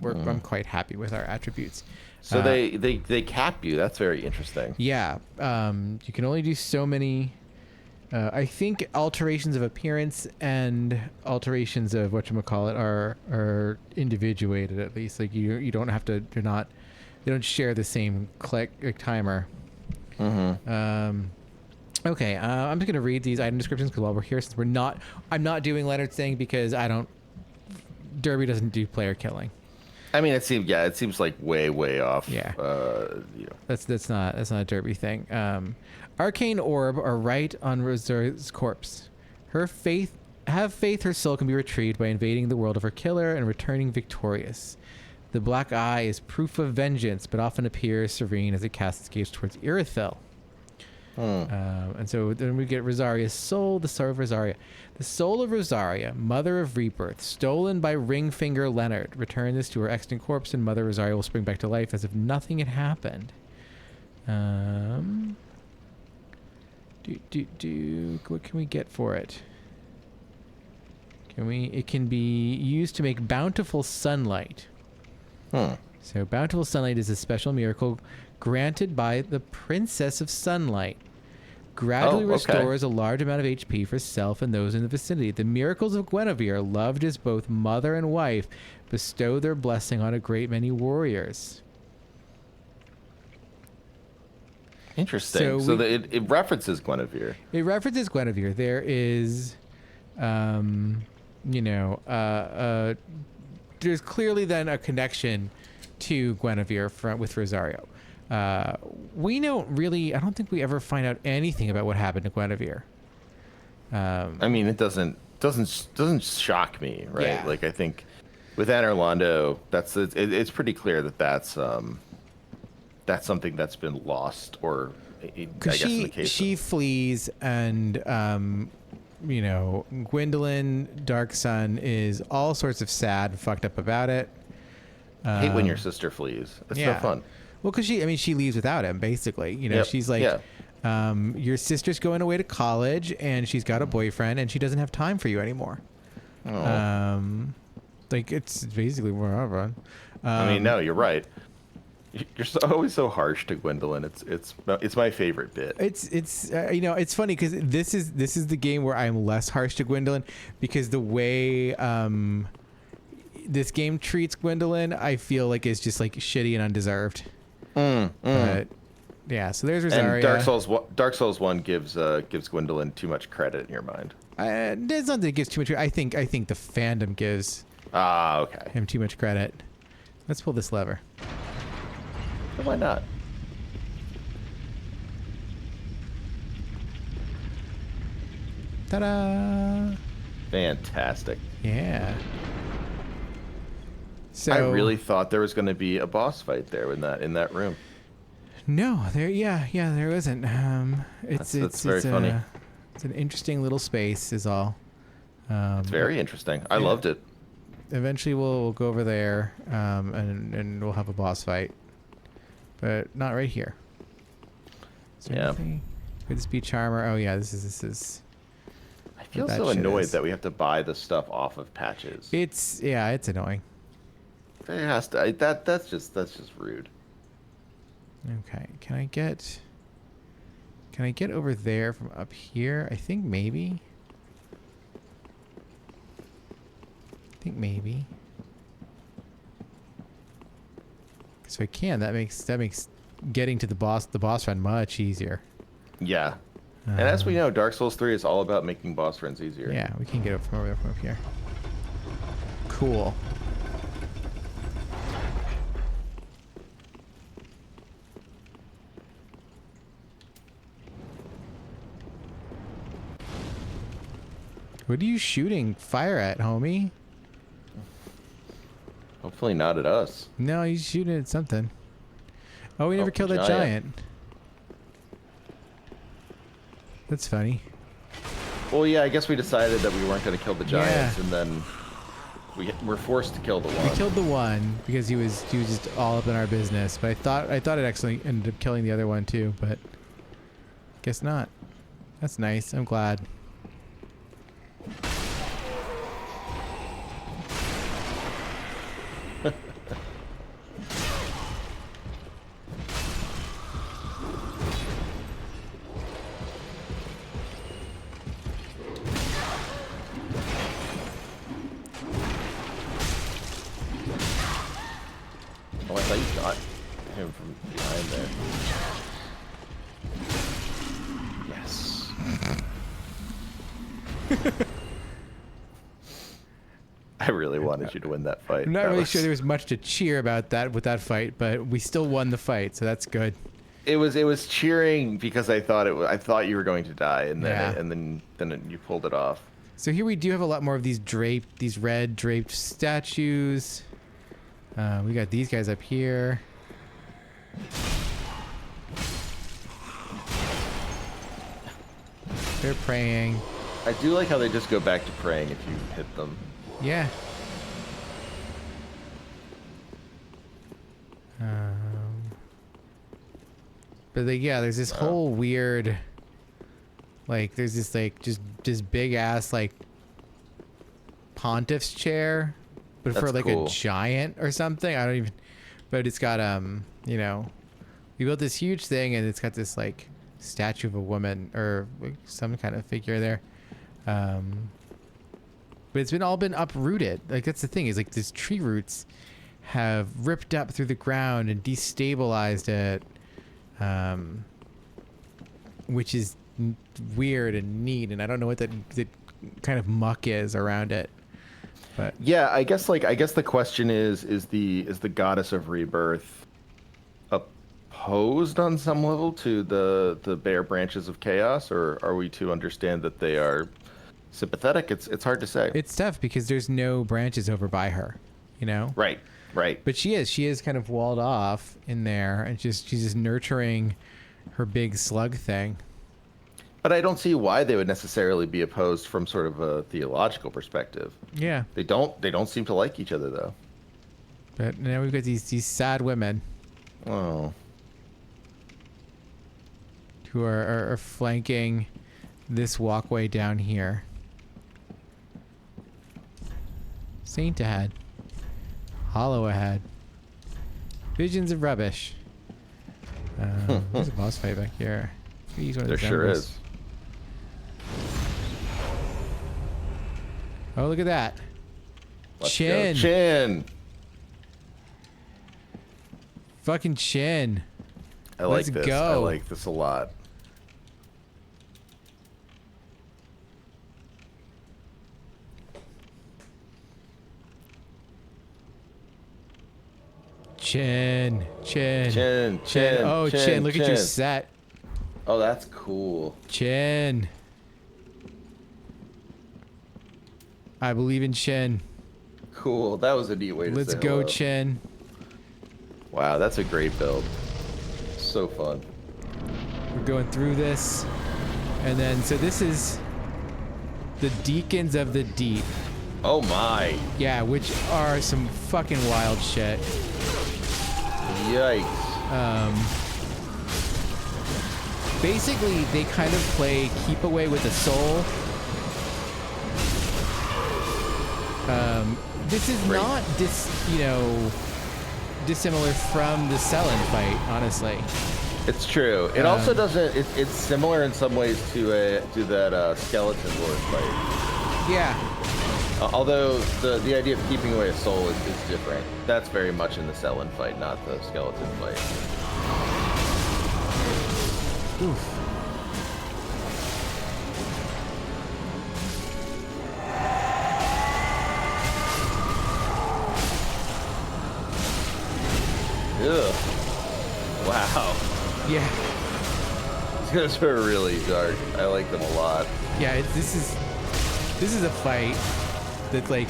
I'm quite happy with our attributes. So they cap you. That's very interesting. Yeah. You can only do so many. I think alterations of appearance and alterations of whatchamacallit are individuated, at least. Like you don't have to. They don't share the same timer. Okay. I'm just gonna read these item descriptions because while we're here, since I'm not doing Leonard's thing because Derby doesn't do player killing. I mean, it seems like way off. Yeah. You know. That's not a Derby thing. Arcane orb are right on Rosaria's corpse. Have faith her soul can be retrieved by invading the world of her killer and returning victorious. The black eye is proof of vengeance, but often appears serene as it casts its gaze towards Irithyll. And so then we get Rosaria's soul, the soul of Rosaria. The soul of Rosaria, mother of rebirth, stolen by Ringfinger Leonard. Return this to her extant corpse, and Mother Rosaria will spring back to life as if nothing had happened. What can we get for it? It can be used to make bountiful sunlight. So bountiful sunlight is a special miracle granted by the Princess of Sunlight. Gradually restores a large amount of HP for self and those in the vicinity. The miracles of Guinevere, loved as both mother and wife, bestow their blessing on a great many warriors. Interesting. So it references Guinevere. It references Guinevere. There is you know, there's clearly then a connection to Guinevere with Rosario. We don't really, I don't think we ever find out anything about what happened to Guinevere. I mean, it doesn't shock me, right? Yeah. Like, I think with Anne Orlando, it's pretty clear that that's something that's been lost, or I guess in the case she flees, and you know, Gwendolyn Dark Sun is all sorts of sad and fucked up about it. I hate when your sister flees. It's no fun. Well, because she leaves without him, basically. You know, Yep. she's like, Yeah. Your sister's going away to college, and she's got a boyfriend, and she doesn't have time for you anymore. Oh. Like, it's basically where I run. I mean, no, you're right. You're always so harsh to Gwendolyn. It's my favorite bit. It's you know, it's funny because this is the game where I'm less harsh to Gwendolyn, because the way this game treats Gwendolyn, I feel like is just like shitty and undeserved. But yeah, so there's Rosario. And Dark Souls 1 gives Gwendolyn too much credit in your mind. There's nothing that gives too much. I think the fandom gives Okay. him too much credit. Let's pull this lever. Why not? Ta-da! Fantastic. Yeah. So I really thought there was going to be a boss fight there in that room. No, there isn't. It's very funny. It's an interesting little space, is all. It's very interesting. I loved it. Eventually, we'll go over there, and we'll have a boss fight, but not right here. Is there anything? Could this be Charmer? Oh yeah, this is. I feel so annoyed that we have to buy the stuff off of patches. It's annoying. It has to. That's just rude. Okay, can I get over there from up here? I think maybe. So I can. That makes getting to the boss run much easier. Yeah. And as we know, Dark Souls 3 is all about making boss runs easier. Yeah, we can get it from up here. Cool. What are you shooting fire at, homie? Hopefully not at us. No, he's shooting at something. Oh, we never killed that giant. That's funny. Well, yeah, I guess we decided that we weren't going to kill the giants, and then we're forced to kill the one. We killed the one because he was just all up in our business. But I thought it actually ended up killing the other one too, but guess not. That's nice. I'm glad. Oh, I thought you shot him from behind there. Yes. I really wanted you to win that fight. I'm not really sure there was much to cheer about that with that fight, but we still won the fight, so that's good. It was cheering because I thought you were going to die, and then you pulled it off. So here we do have a lot more of these red draped statues. We got these guys up here. They're praying. I do like how they just go back to praying if you hit them. Yeah. But there's this whole weird, like, there's this like just big ass like pontiff's chair, but for like a giant or something. I don't even. But it's got you know, we built this huge thing and it's got this like statue of a woman or like, some kind of figure there. But it's all been uprooted. Like that's the thing is like these tree roots have ripped up through the ground and destabilized it, which is weird and neat. And I don't know what that kind of muck is around it. But Yeah, I guess the question is the goddess of rebirth opposed on some level to the bare branches of chaos, or are we to understand that they are sympathetic? It's hard to say. it's tough because there's no branches over by her, you know? Right. But she is kind of walled off in there, and she's just nurturing her big slug thing. But I don't see why they would necessarily be opposed from sort of a theological perspective. Yeah. They don't seem to like each other though. But now we've got these sad women Oh. who are flanking this walkway down here. Saint ahead. Hollow ahead. Visions of rubbish. There's a boss fight back here. Use one of There these sure embers. is. Oh, look at that. Let's Chin. go. Chin. Fucking Chin. I like Let's this. go. I like this a lot. Chin. Chin. Oh, Chin. Look at your set. Oh, that's cool. Chin. I believe in Chin. Cool. That was a neat way to Let's say go, hello. Chin. Wow, that's a great build. So fun. We're going through this. And then, so this is the Deacons of the Deep. Oh my. Yeah, which are some fucking wild shit. Yikes. Basically, they kind of play keep away with the soul. This is Great. not dissimilar from the Selen fight, honestly. It's true. It also doesn't. It's similar in some ways to that skeleton lord fight. Yeah. Although the idea of keeping away a soul is different. That's very much in the Selen fight, not the skeleton fight. Oof. Ugh. Wow. Yeah. Those are really dark. I like them a lot. Yeah, this is a fight that, like,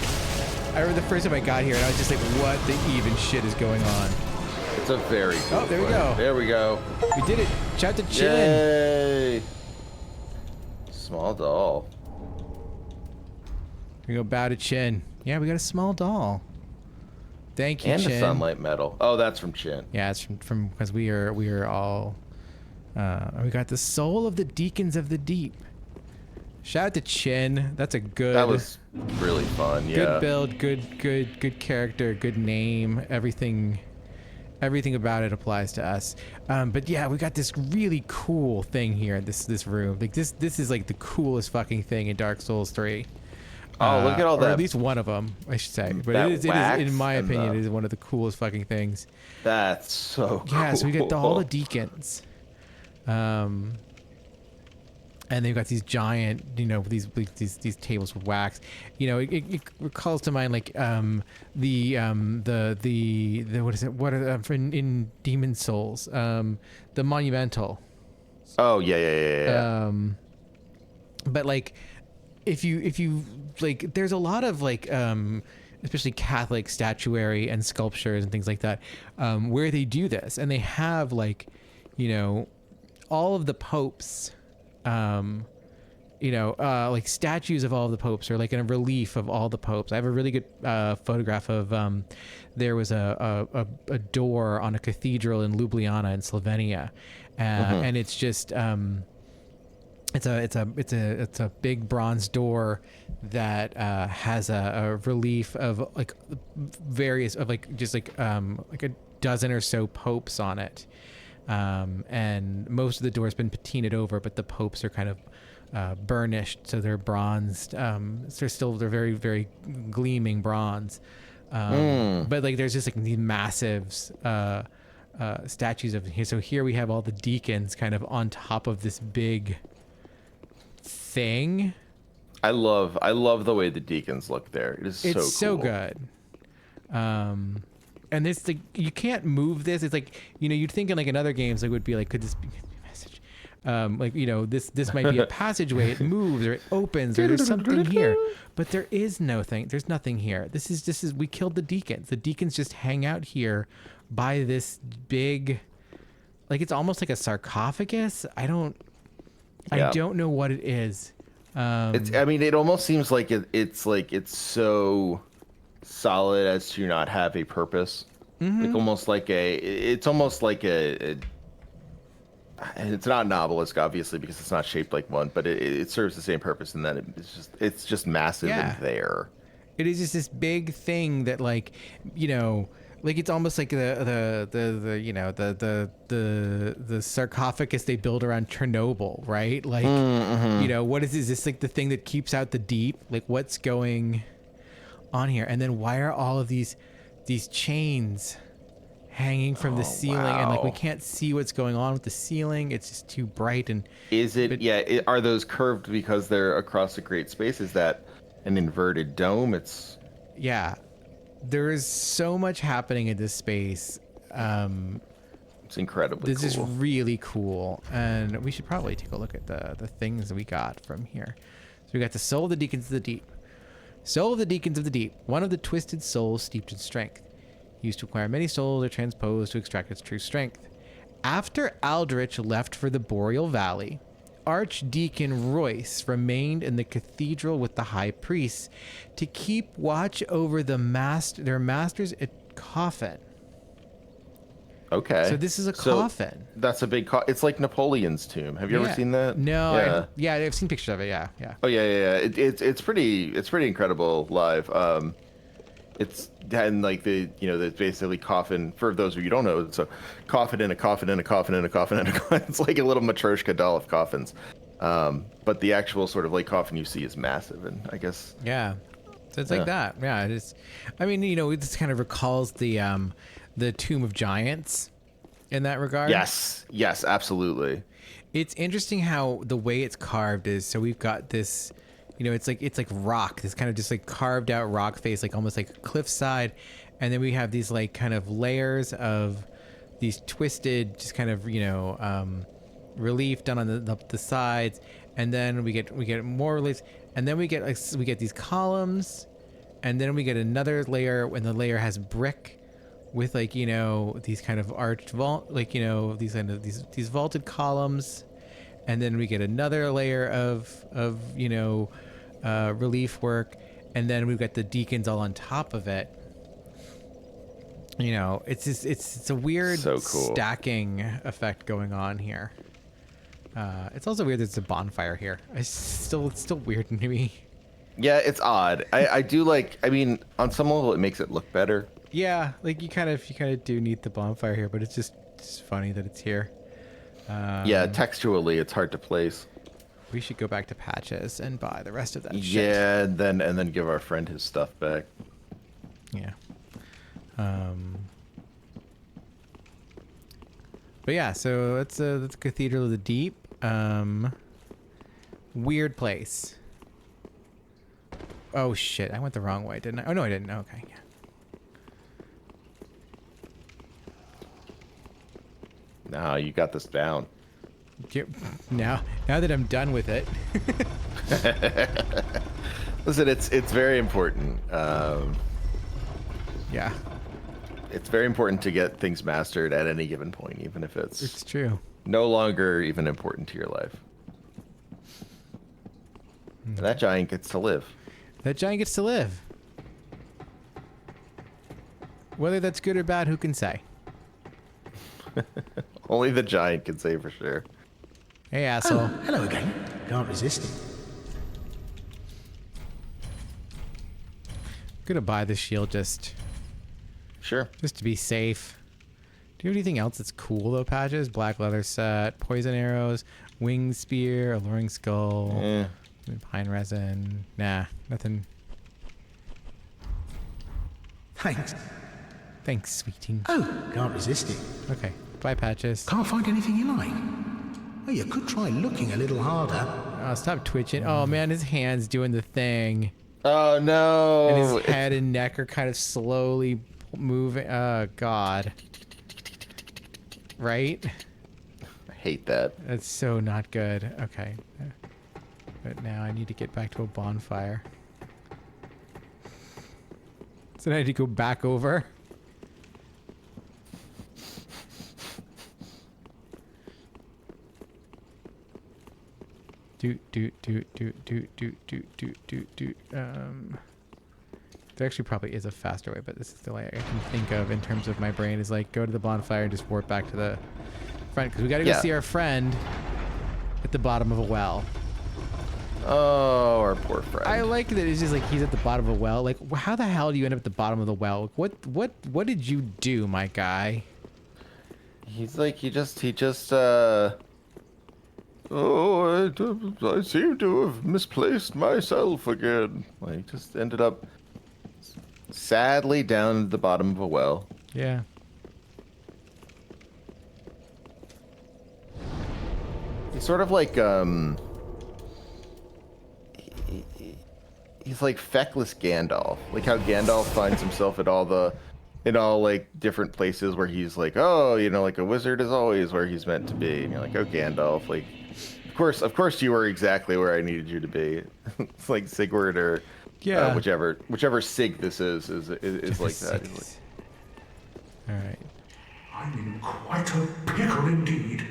I remember the first time I got here and I was just like, what the even shit is going on? It's a very cool Oh, there we fight. go. There we go. We did it. Shout to Chin. Yay! Small doll. We go bow to Chin. Yeah, we got a small doll. Thank you, And Chin. a sunlight medal. Oh, that's from Chin. Yeah, it's from because we are all. We got the soul of the Deacons of the Deep. Shout out to Chin. That's a good. That was really fun. Yeah. Good build. Good character. Good name. Everything about it applies to us. But yeah, we got this really cool thing here in this room. Like this is like the coolest fucking thing in Dark Souls 3. Oh, look at all or that. at least one of them, I should say. But That it is, wax in my and opinion, the- it is one of the coolest fucking things. That's so cool. Yeah, so we got all the Deacons. And they've got these giant, these tables with wax. It recalls to mind like the what is it? What are in Demon Souls? The Monumental. Oh yeah. But like, if you like, there's a lot of like, especially Catholic statuary and sculptures and things like that, where they do this, and they have like, all of the popes, like statues of all of the popes, or like in a relief of all the popes. I have a really good photograph of there was a door on a cathedral in Ljubljana in Slovenia, and it's just it's a big bronze door that has a relief of like various of like just like a dozen or so popes on it. And most of the door's been patinaed over, but the popes are kind of burnished, so they're bronzed. They're very, very gleaming bronze. But like there's just like these massive statues of here. So here we have all the deacons kind of on top of this big thing. I love the way the Deacons look there. It is It's so so cool. good. And this, like, you can't move this. It's like, you'd think in like in other games, like would be like, could this be a message? Like, this might be a passageway. It moves or it opens or there's something here, but there is nothing. There's nothing here. This is we killed the Deacons. The Deacons just hang out here by this big, like it's almost like a sarcophagus. I don't know what it is. I mean, it almost seems like it's so solid as to not have a purpose. Like almost like it's almost like and it's not an obelisk, obviously, because it's not shaped like one, but it serves the same purpose in that it's just massive Yeah. and there. It is just this big thing that, like, like it's almost like the sarcophagus they build around Chernobyl, right? Like, what is this like the thing that keeps out the deep? Like, what's going on here? And then why are all of these chains hanging from the ceiling? Wow. And like we can't see what's going on with the ceiling. It's just too bright. And Is it? Are those curved because they're across a great space? Is that an inverted dome? yeah, there is so much happening in this space. It's incredibly This cool. is really cool, and we should probably take a look at the things that we got from here. So we got the soul of the Deacons of the Deep. Soul of the Deacons of the Deep, one of the twisted souls steeped in strength. Used to acquire many souls or transposed to extract its true strength. After Aldrich left for the Boreal Valley, Archdeacon Royce remained in the cathedral with the high priests to keep watch over their master's coffin. Okay. So this is a coffin. That's a big it's like Napoleon's tomb. Have you ever seen that? No. I've seen pictures of it. Yeah. Oh yeah. It's pretty incredible live. It's and like the basically coffin, for those of you who don't know, it's a coffin in a coffin in a coffin in a coffin in a coffin. It's like a little Matryoshka doll of coffins. But the actual sort of like coffin you see is massive, and I guess So it's like that. Yeah, it is. I mean, this kind of recalls the Tomb of Giants in that regard. Yes, absolutely. It's interesting how the way it's carved is. So we've got this, it's like rock, this kind of just like carved out rock face, like almost like a cliffside, and then we have these like kind of layers of these twisted, just kind of relief done on the sides, and then we get more reliefs, and then we get these columns, and then we get another layer when the layer has brick with like these kind of arched vault, like these kind of these vaulted columns, and then we get another layer of relief work, and then we've got the Deacons all on top of it. It's just it's a weird So cool. stacking effect going on here. It's also weird there's a bonfire here. It's still weird to me. Yeah, it's odd. I do like. I mean, on some level, it makes it look better. Yeah, like you kind of do need the bonfire here, but it's funny that it's here. Yeah, textually, it's hard to place. We should go back to Patches and buy the rest of that shit. Yeah, and then give our friend his stuff back. Yeah. But yeah, so that's Cathedral of the Deep. Weird place. Oh shit, I went the wrong way, didn't I? Oh no, I didn't. Okay, yeah. No, you got this down. Now that I'm done with it. Listen, it's very important. Yeah, It's very important to get things mastered at any given point, even if it's true. no longer even important to your life. And that giant gets to live. That giant gets to live. Whether that's good or bad, who can say? Only the giant can say for sure. Hey, asshole. Hello again. Can't resist it. I'm gonna buy this shield just to be safe. Do you have anything else that's cool though, Patches? Black leather set, poison arrows, winged spear, alluring skull, pine resin. Nah, nothing. Thanks, sweetie. Oh, can't resist it. Okay, bye, Patches. Can't find anything you like. Well, you could try looking a little harder. Oh, stop twitching. Oh man, his hand's doing the thing. Oh no! And his head and neck are kind of slowly moving. Oh god. Right? I hate that. That's so not good. Okay. But now I need to get back to a bonfire. So now I need to go back over. There actually probably is a faster way, but this is the way I can think of in terms of my brain is like go to the bonfire and just warp back to the front because we got to go see our friend at the bottom of a well. Oh, our poor friend. I like that it's just like he's at the bottom of a well. Like, how the hell do you end up at the bottom of the well? What did you do, my guy? He's like he just oh, I seem to have misplaced myself again. Like, just ended up sadly down at the bottom of a well. Yeah. He's sort of like, he's like feckless Gandalf. Like how Gandalf finds himself at in all like different places where he's like, oh, you know, like a wizard is always where he's meant to be. And you're like, oh, Gandalf, like, of course you were exactly where I needed you to be. It's like Sigurd or whichever Sig this is like that. Like, all right. I'm in quite a pickle indeed.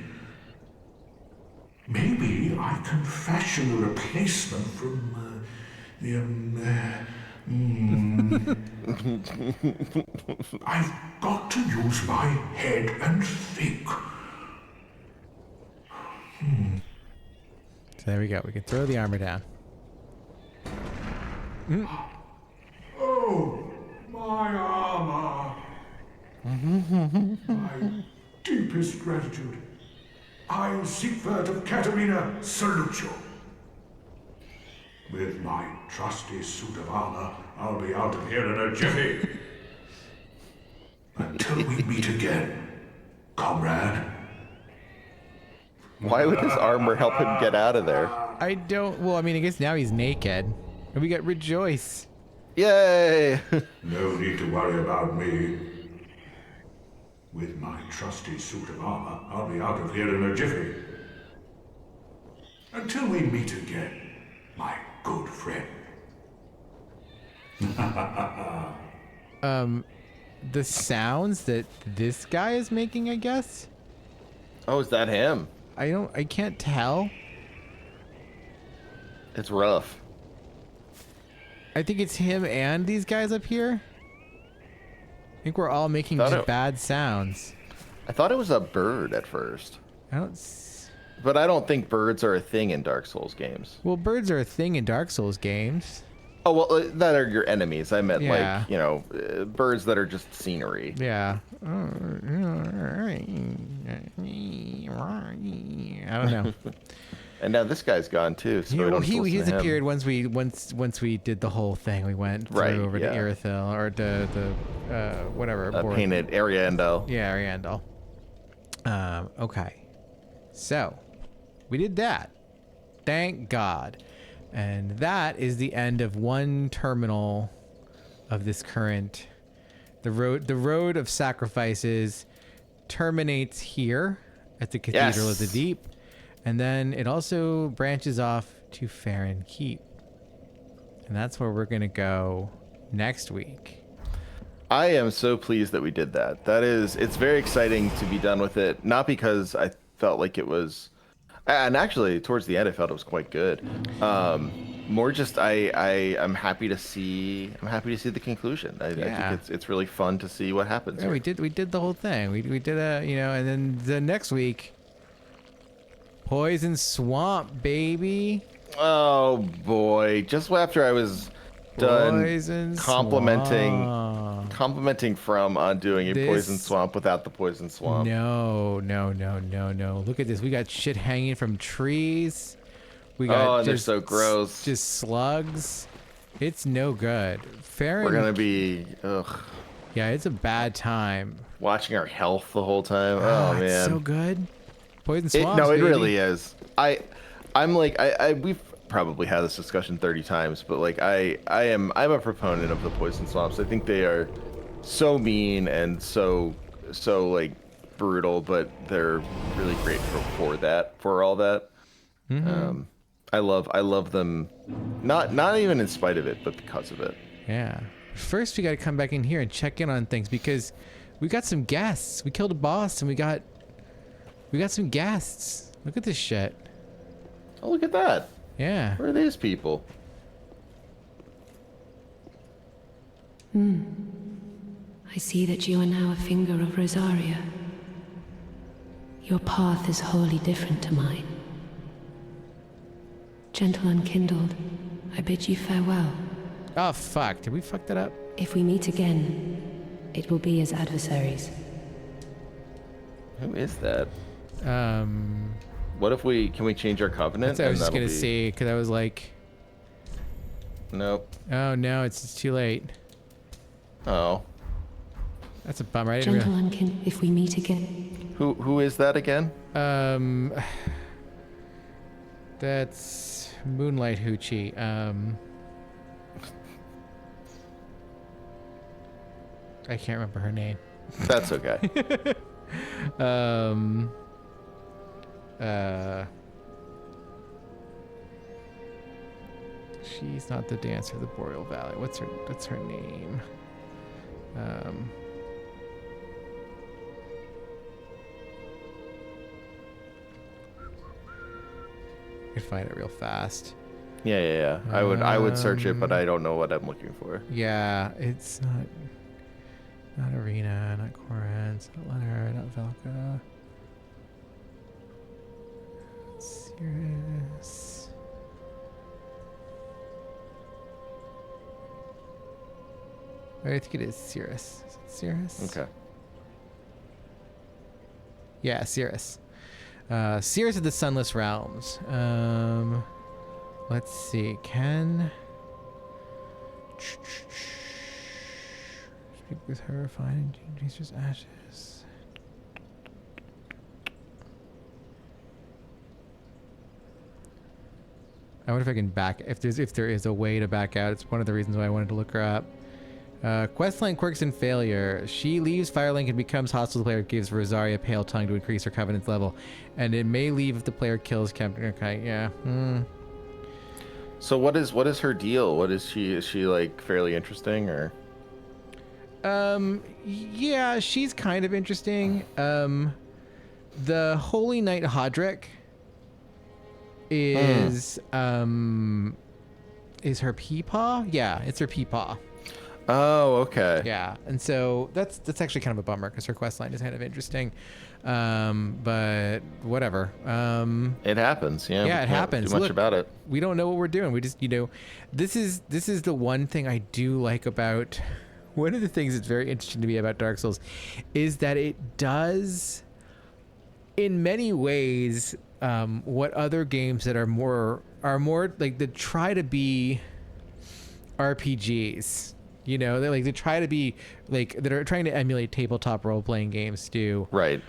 Maybe I can fashion a replacement from I've got to use my head and think. So there we go. We can throw the armor down. Oh, my armor. My deepest gratitude. I, Siegfried of Catarina, salute you. With my trusty suit of armor, I'll be out of here in a jiffy. Until we meet again, comrade. why would his armor help him get out of there? I don't. Well, I mean, I guess now he's naked, and we got rejoice. Yay! No need to worry about me. With my trusty suit of armor, I'll be out of here in a jiffy. Until we meet again, my good friend. The sounds that this guy is making, I guess. Oh, is that him? I can't tell. It's rough. I think it's him and these guys up here. I think we're all making just bad sounds. I thought it was a bird at first. But I don't think birds are a thing in Dark Souls games. Well, birds are a thing in Dark Souls games. Oh, well, that are your enemies. I meant, Yeah. like, you know, birds that are just scenery. Yeah. I don't know. And now this guy's gone, too. So He disappeared once we did the whole thing. We went through over to Irithyll, or to whatever. Painted Ariandel. Yeah, Ariandel. Okay. So, we did that. Thank God. And that is the end of one terminal of this current. The road of sacrifices terminates here at the Cathedral of the Deep. And then it also branches off to Farron Keep. And that's where we're going to go next week. I am so pleased that we did that. It's very exciting to be done with it. Not because I felt like it was, and actually towards the end I felt it was quite good. More just I'm happy to see the conclusion. I think it's really fun to see what happens. Yeah, we did the whole thing. We did and then the next week, Poison Swamp, baby. Oh boy! Just after I was done complimenting From on doing a Poison Swamp without the Poison Swamp. No. Look at this. We got shit hanging from trees. We got they're so gross. Just slugs. It's no good. Farron, we're gonna be yeah, it's a bad time. Watching our health the whole time. Oh man, it's so good. Poison Swamp. No, it really is. I'm like we've probably had this discussion 30 times, but like I'm a proponent of the poison swamps. I think they are so mean and so like brutal, but they're really great for all that. I love them, not even in spite of it, but because of it. Yeah. First, we got to come back in here and check in on things because we got some guests. We killed a boss and we got some guests. Look at this shit. Oh, look at that. Yeah. Where are these people? I see that you are now a finger of Rosaria. Your path is wholly different to mine. Gentle Unkindled, I bid you farewell. Oh, fuck. Did we fuck that up? If we meet again, it will be as adversaries. Who is that? Um, What if can we change our covenant? that's what I was just that'll going to see because I was like, Nope. oh no, it's too late. Oh. That's a bummer. I didn't Gentle really... Unkindled, if we meet again. Who is that again? That's Moonlight Hoochie. I can't remember her name. That's okay. She's not the dancer of the Boreal Valley. What's her name? I can find it real fast. Yeah. I would search it, but I don't know what I'm looking for. Yeah, it's not Arena, not Corans, not Leonard, not Velka. Cirrus. I think it is Cirrus. Is it Cirrus? Okay. Yeah, Cirrus. Cirrus of the Sunless Realms. Let's see. Speak with her, find Jesus' ashes. I wonder if I can back if there is a way to back out. It's one of the reasons why I wanted to look her up. Questline quirks and failure. She leaves Firelink and becomes hostile to the player. Gives Rosaria Pale Tongue to increase her covenant's level, and it may leave if the player kills Captain. Okay, yeah. So what is her deal? What is she? Is she like fairly interesting or? Yeah, she's kind of interesting. The Holy Knight Hodrick is her peepaw? Yeah, it's her peepaw. Oh, okay. Yeah, and so that's actually kind of a bummer because her quest line is kind of interesting. But whatever. It happens. Yeah. Yeah, it happens. Do much Look, about it. We don't know what we're doing. We just, this is the one thing I do like about. One of the things that's very interesting to me about Dark Souls is that it does, in many ways, what other games that are more like that try to be RPGs. They try to be like that are trying to emulate tabletop role playing games do. Right.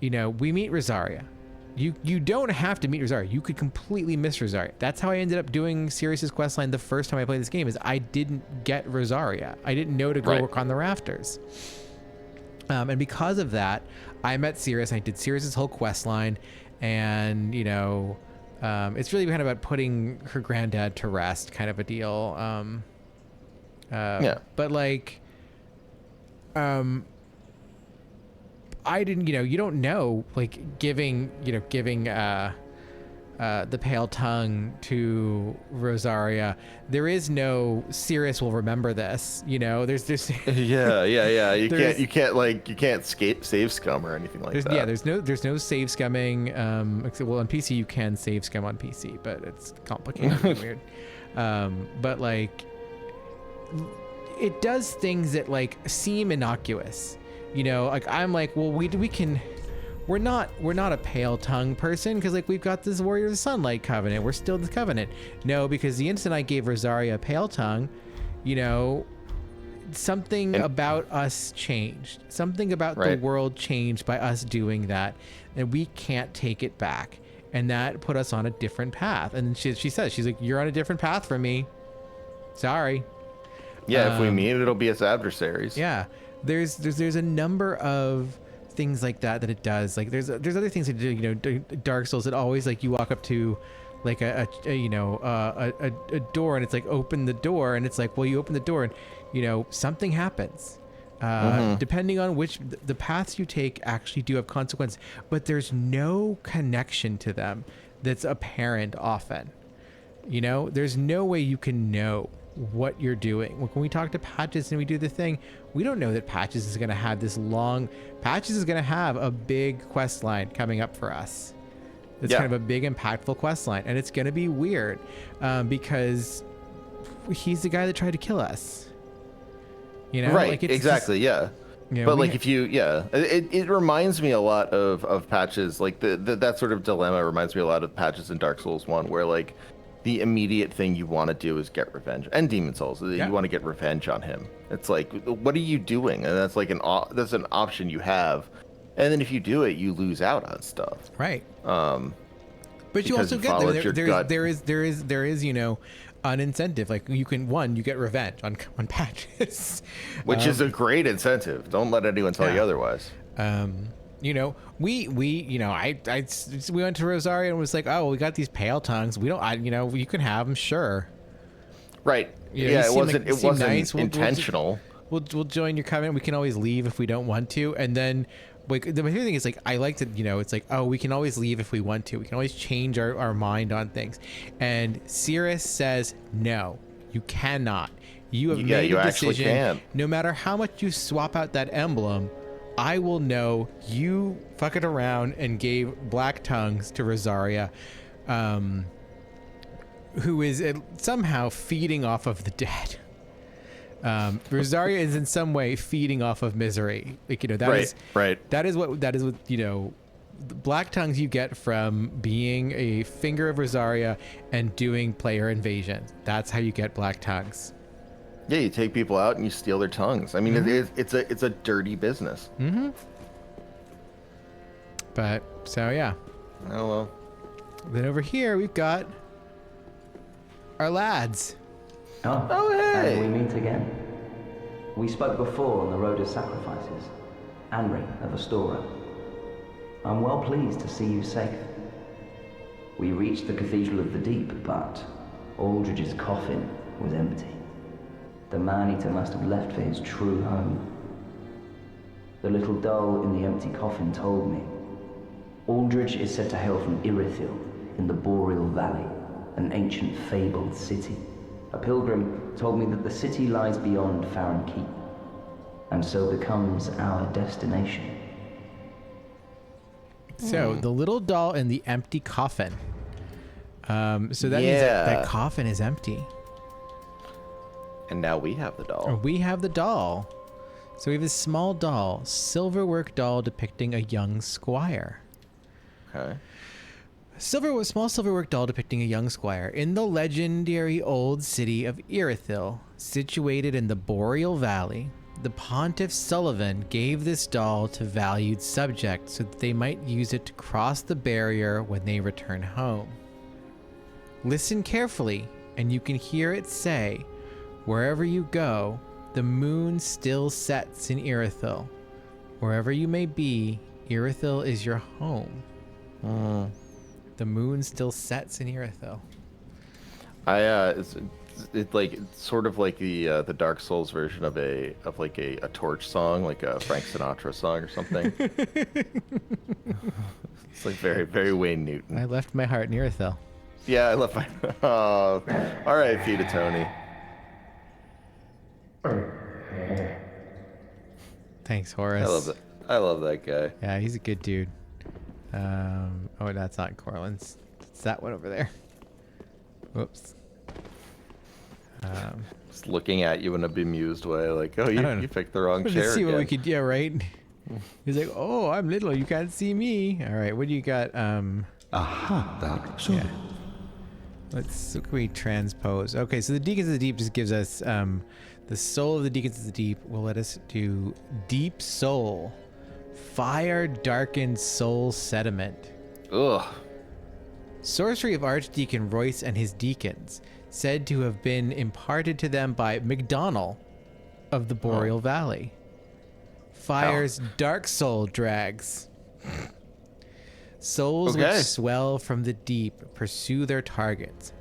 We meet Rosaria. You don't have to meet Rosaria. You could completely miss Rosaria. That's how I ended up doing Sirius's questline the first time I played this game. Is I didn't get Rosaria. I didn't know to go work on the rafters. And because of that, I met Sirius. I did Sirius's whole questline, and it's really kind of about putting her granddad to rest, kind of a deal. Yeah. But like, I didn't, you don't know, like giving the Pale Tongue to Rosaria. There is no Sirius will remember this, there's this. Yeah. You can't save scum or anything like that. Yeah. There's no save scumming. Except, well, on PC you can save scum on PC, but it's complicated and weird. But like, it does things that like seem innocuous. Like I'm like, well, we're not a Pale Tongue person because like we've got this Warrior of the Sunlight Covenant. We're still the Covenant. No, because the instant I gave Rosaria Pale Tongue, something about us changed. Something about the world changed by us doing that, and we can't take it back. and that put us on a different path. And she says, she's like, you're on a different path from me. Sorry. Yeah, if we meet, it'll be as adversaries. Yeah, there's a number of things like that it does. Like there's other things that do, you know, Dark Souls. It always like you walk up to like a door and it's like open the door, and it's like, well, you open the door and you know something happens. Depending on which the paths you take actually do have consequences, but there's no connection to them that's apparent often. You know, there's no way you can know what you're doing. When we talk to Patches and we do the thing, we don't know that Patches is going to have this long. Patches is going to have a big quest line coming up for us. It's kind of a big, impactful quest line, and it's going to be weird because he's the guy that tried to kill us. You know, right? Like it's exactly. just, yeah. But like if you, it reminds me a lot of Patches. Like that sort of dilemma reminds me a lot of Patches in Dark Souls 1, where like the immediate thing you want to do is get revenge, and Demon Souls. You want to get revenge on him. It's like, what are you doing? And that's like that's an option you have. And then if you do it, you lose out on stuff. Right. But you also get there is you know, an incentive. Like you get revenge on Patches, which is a great incentive. Don't let anyone tell you otherwise. You know, we went to Rosaria and was like, oh, well, we got these pale tongues. We don't, you know, you can have them, sure. Right. You know, yeah, it wasn't nice. intentional. We'll join your covenant. We can always leave if we don't want to. And then, like, the thing is, like, I like to, you know, it's like, oh, we can always leave if we want to. We can always change our mind on things. And Cirrus says, no, you cannot. You have made a decision. No matter how much you swap out that emblem, I will know you fucking around and gave black tongues to Rosaria, who is somehow feeding off of the dead. Rosaria is in some way feeding off of misery. Like, you know, that is what, you know, the black tongues you get from being a finger of Rosaria and doing player invasion. That's how you get black tongues. Yeah, you take people out and you steal their tongues. I mean, it's a dirty business. Mm-hmm. But so yeah. Oh well. Then over here we've got our lads. Oh, hey! And we meet again. We spoke before on the road of sacrifices. Anri of Astora. I'm well pleased to see you safe. We reached the Cathedral of the Deep, but Aldrich's coffin was empty. The man-eater must have left for his true home. The little doll in the empty coffin told me. Aldrich is said to hail from Irithyll in the Boreal Valley, an ancient fabled city. A pilgrim told me that the city lies beyond Farron Keep, and so becomes our destination. So the little doll in the empty coffin. So that means that coffin is empty. And now we have the doll. We have the doll. So we have this small doll, silverwork doll depicting a young squire. Okay. Small silverwork doll depicting a young squire in the legendary old city of Irithyll, situated in the Boreal Valley. The Pontiff Sullivan gave this doll to valued subjects so that they might use it to cross the barrier when they return home. Listen carefully, and you can hear it say, "Wherever you go, the moon still sets in Irithyll. Wherever you may be, Irithyll is your home." The moon still sets in Irithyll. It's sort of like the Dark Souls version of a Torch song, like a Frank Sinatra song or something. It's like very, very Wayne Newton. I left my heart in Irithyll. Yeah, I left my. Oh, all right, feed it, Tony. Thanks, Horace. I love that guy. Yeah, he's a good dude. Oh, that's not Corlin's. It's that one over there. Whoops. Just looking at you in a bemused way, like, oh, you picked the wrong chair. Let's see what we again. could. Yeah, right. He's like, oh, I'm little. You can't see me. All right, what do you got? Aha, Dark Soul. Yeah. Can we transpose? Okay, so the Deacons of the Deep just gives us the soul of the Deacons of the Deep will let us do Deep Soul, fire darkened soul sediment. Ugh. Sorcery of Archdeacon Royce and his deacons, said to have been imparted to them by McDonnell of the Boreal Valley. Fire's dark soul drags. Souls which swell from the deep pursue their targets,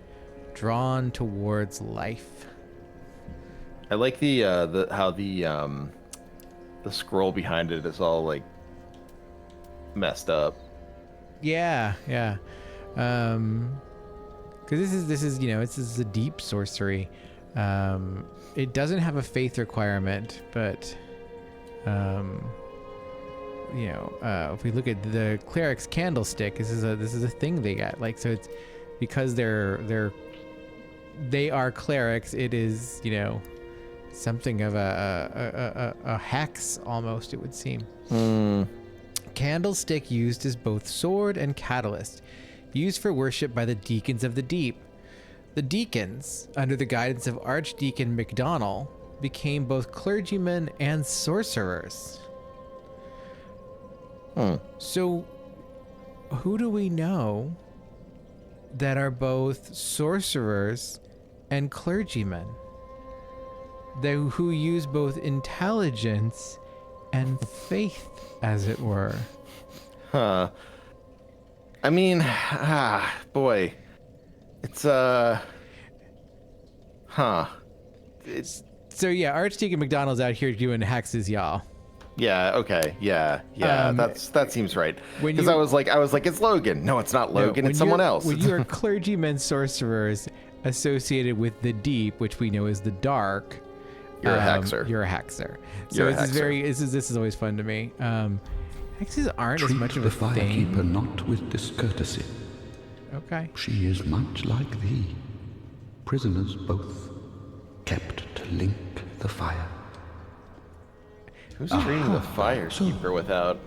drawn towards life. I like the how the scroll behind it is all like messed up. Yeah. Because this is this is a deep sorcery. It doesn't have a faith requirement, but if we look at the cleric's candlestick, this is a thing they got. Like, so it's because they are clerics. It is something of a hex almost, it would seem. Candlestick used as both sword and catalyst, used for worship by the Deacons of the Deep. The Deacons, under the guidance of Archdeacon McDonnell, became both clergymen and sorcerers. So, who do we know that are both sorcerers and clergymen? Who use both intelligence and faith, as it were. Huh. I mean, boy. It's, It's... So yeah, Archdeacon McDonald's out here doing hexes, y'all. Yeah, okay, yeah, that seems right. Because I was like, it's Logan. No, it's not Logan, it's someone else. When you're clergymen sorcerers associated with the deep, which we know is the dark, you're a hexer. You're a hexer. So this is always fun to me. Hexes aren't as much of a thing. Treat the firekeeper not with discourtesy. Okay. She is much like thee. Prisoners both, kept to link the fire. Who's treating the firekeeper without...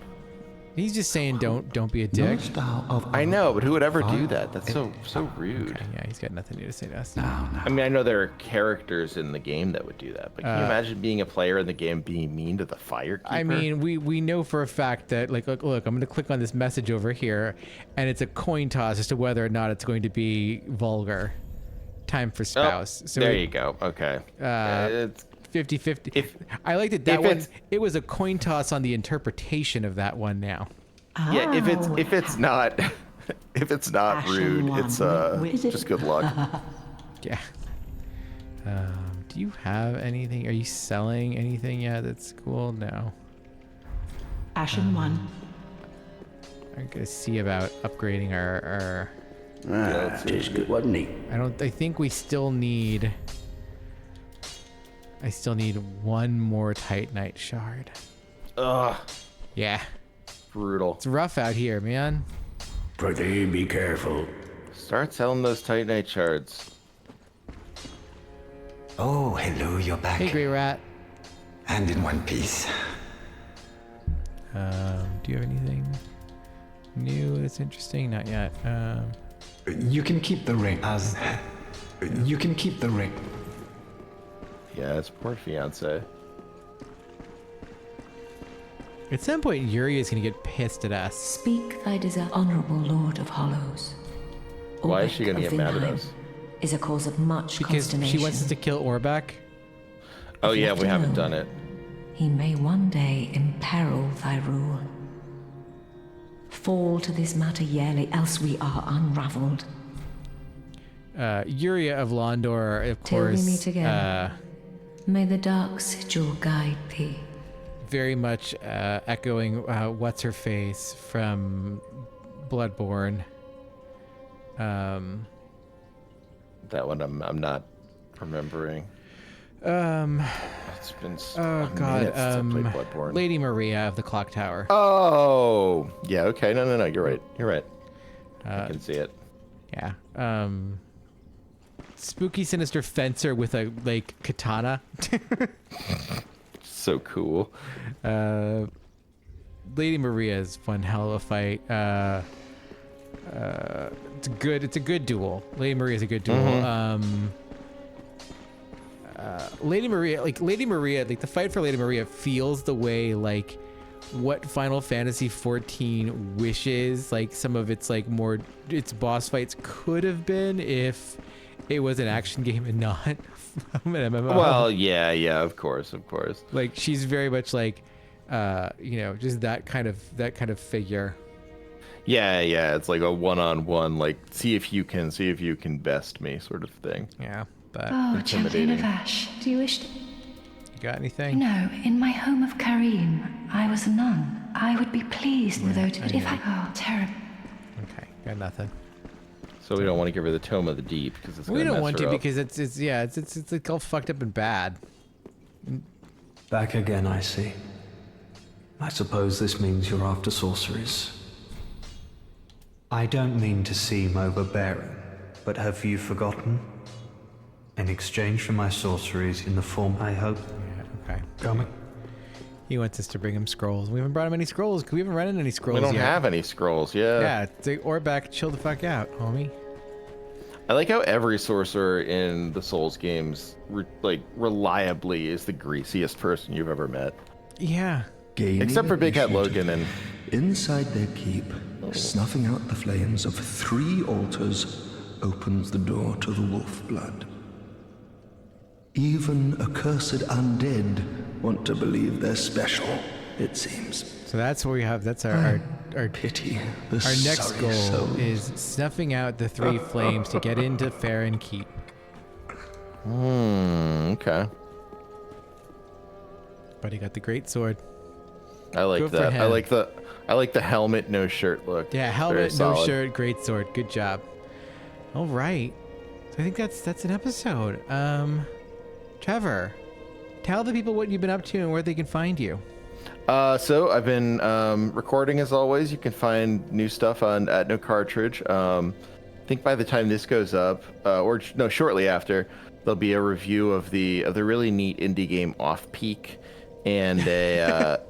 He's just saying don't be a dick. I know, but who would ever do that? That's so rude. Okay, yeah, he's got nothing new to say to us. Now. I mean, I know there are characters in the game that would do that, but can you imagine being a player in the game being mean to the firekeeper? I mean, we know for a fact that, like, look, I'm going to click on this message over here, and it's a coin toss as to whether or not it's going to be vulgar. Time for spouse. So there you go. Okay. It's 50-50. I liked it. That one, it was a coin toss on the interpretation of that one now. Yeah, if it's not rude, it's just good luck. Yeah. Do you have anything? Are you selling anything yet that's cool? No. Ashen one. I'm gonna see about upgrading our Tastes good, wasn't he? I think we still need... I still need one more Titanite shard. Ugh. Yeah. Brutal. It's rough out here, man. Prithee, be careful. Start selling those Titanite shards. Oh, hello, you're back. Hey, Grey Rat. And in one piece. Do you have anything new that's interesting? Not yet. You can keep the ring. You can keep the ring. Yeah, it's poor fiance. At some point, Yuri is going to get pissed at us. Speak thy desire, honorable Lord of Hollows. Why is she going to get mad at Vinheim us? Is a cause of much Because consternation. she wants us to kill Orbeck. Oh yeah, left we haven't alone, done it. He may one day imperil thy rule. Fall to this matter yearly, else we are unraveled. Yuria of Londor, of Till we course. meet again. May the dark sigil guide thee. Very much echoing what's her face from Bloodborne. That one I'm not remembering. It's been Oh God, minutes since I played Bloodborne. Lady Maria of the Clock Tower. Oh yeah, okay, no, you're right. I can see it. Yeah. Spooky, sinister fencer with a katana. So cool. Lady Maria is one hell of a fight. It's a good duel. Lady Maria is a good duel. Mm-hmm. Lady Maria, the fight for Lady Maria feels the way what Final Fantasy 14 wishes, like some of its like more its boss fights could have been if it was an action game and not an MMO. Well, yeah, of course. Like she's very much like, just that kind of figure. Yeah, it's like a one-on-one, like see if you can best me sort of thing. Yeah, but Oh, Champion of intimidating. Ash, do you wish to... you got anything? No, in my home of Karim, I was a nun. I would be pleased with it if I... Oh, terrible. Okay, got nothing. So we don't want to give her the Tome of the Deep because it's We gonna don't mess want her to up. because it's like all fucked up and bad. Back again, I see. I suppose this means you're after sorceries. I don't mean to seem overbearing, but have you forgotten? In exchange for my sorceries in the form I hope Yeah, okay. coming. He wants us to bring him scrolls. We haven't brought him any scrolls because we haven't run into any scrolls We don't yet. have any scrolls. Yeah. Yeah, it's or back, chill the fuck out, homie. I like how every sorcerer in the Souls games, reliably is the greasiest person you've ever met. Yeah. Gaining Except for Big Head initiative. Logan and Inside their keep, snuffing out the flames of 3 altars opens the door to the wolf blood. Even accursed undead want to believe they're special, it seems. So that's what we have. That's our Pity the our next sorry goal souls. is snuffing out the 3 flames to get into Farron Keep. okay. But he got the great sword. I like Good for that. him. I like the helmet, no shirt look. Yeah, Very helmet, no solid. shirt, great sword. Good job. All right. So I think that's an episode. Trevor, tell the people what you've been up to and where they can find you. So I've been recording as always. You can find new stuff at No Cartridge. I think by the time this goes up, shortly after, there'll be a review of the really neat indie game Off Peak, and a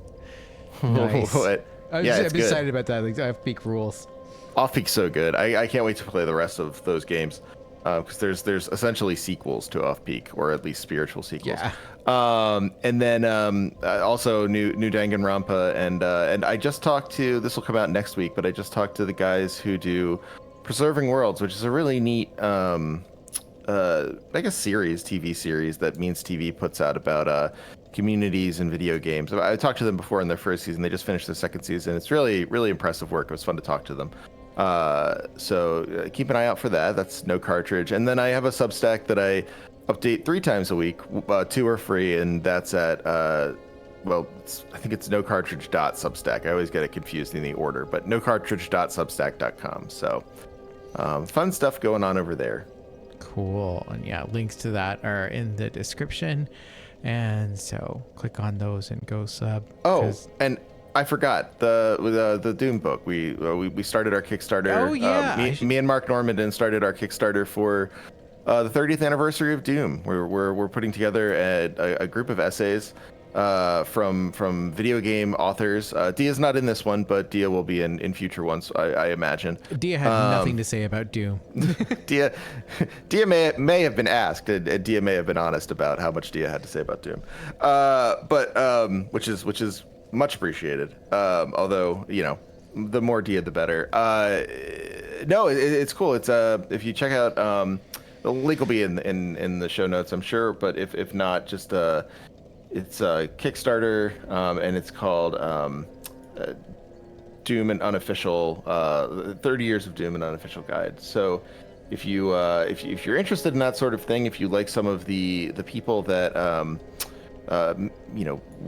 Nice. what? I'm it's good. excited about that. Like, I have peak rules. Off Peak's so good. I can't wait to play the rest of those games because there's essentially sequels to Off Peak, or at least spiritual sequels. Yeah. And then also new Danganronpa, and I just talked to, this will come out next week, but I just talked to the guys who do Preserving Worlds, which is a really neat TV series that Means TV puts out about communities and video games. I talked to them before in their first season. They just finished the second season. It's really, really impressive work. It was fun to talk to them. So keep an eye out for that. That's No Cartridge. And then I have a Substack that I update 3 times a week. 2 are free, and that's at I think it's nocartridge.substack. I always get it confused in the order, but nocartridge.substack.com. So fun stuff going on over there. Cool. And yeah, links to that are in the description. And so click on those and go sub. Oh, and I forgot the Doom book. We started our Kickstarter. Oh, yeah. Me and Mark Normandin started our Kickstarter for the 30th anniversary of Doom. We're putting together a group of essays from video game authors. Dia's not in this one, but Dia will be in future ones, I imagine. Dia had nothing to say about Doom. Dia may have been asked, and Dia may have been honest about how much Dia had to say about Doom, but which is much appreciated. Although the more Dia, the better. No, it's cool. It's if you check out the link will be in the show notes, I'm sure. But if not, just it's a Kickstarter, and it's called Doom and Unofficial 30 Years of Doom and Unofficial Guide. So if you're interested in that sort of thing, if you like some of the people that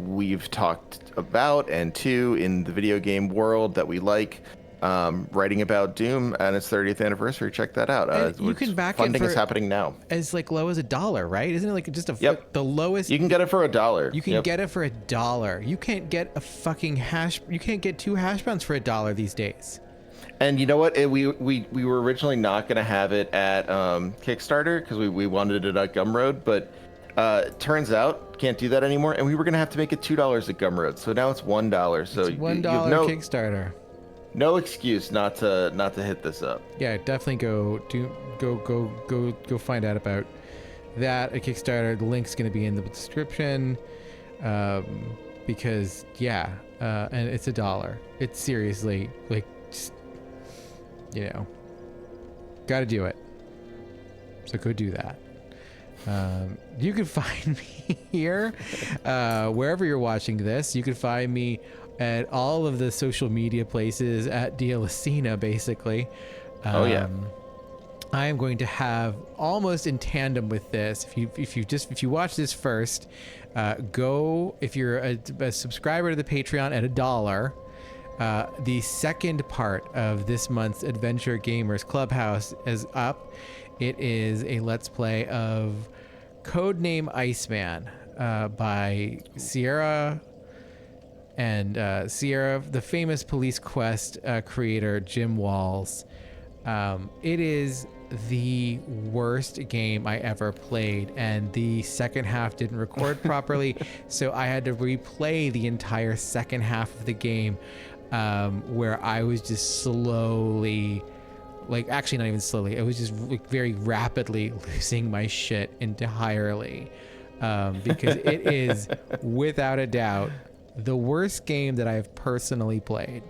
we've talked about and to in the video game world that we like, writing about Doom and its 30th anniversary, check that out. And you can back it funding for is happening now. as like low as $1, right? Isn't it like just Yep. the lowest? You can get it for $1. You can get it for $1. You can't get a fucking you can't get 2 hash browns for $1 these days. And you know what? We were originally not going to have it at Kickstarter because we wanted it at Gumroad, but turns out can't do that anymore. And we were going to have to make it $2 at Gumroad, so now it's $1. So It's $1 you have Kickstarter. no excuse not to hit this up. Yeah, definitely go find out about that at Kickstarter. The link's going to be in the description, because yeah, and it's $1. It's seriously like, just, got to do it. So go do that. You can find me here, wherever you're watching this. You can find me at all of the social media places at Dialacina, basically. Oh yeah. I am going to have, almost in tandem with this, if you watch this first, if you're a subscriber to the Patreon at $1, the second part of this month's Adventure Gamers Clubhouse is up. It is a Let's Play of Codename Iceman by Sierra and Sierra, the famous Police Quest creator, Jim Walls. It is the worst game I ever played, and the second half didn't record properly, so I had to replay the entire second half of the game, where I was just slowly, actually not even slowly, it was just very rapidly losing my shit entirely, because it is without a doubt the worst game that I have personally played.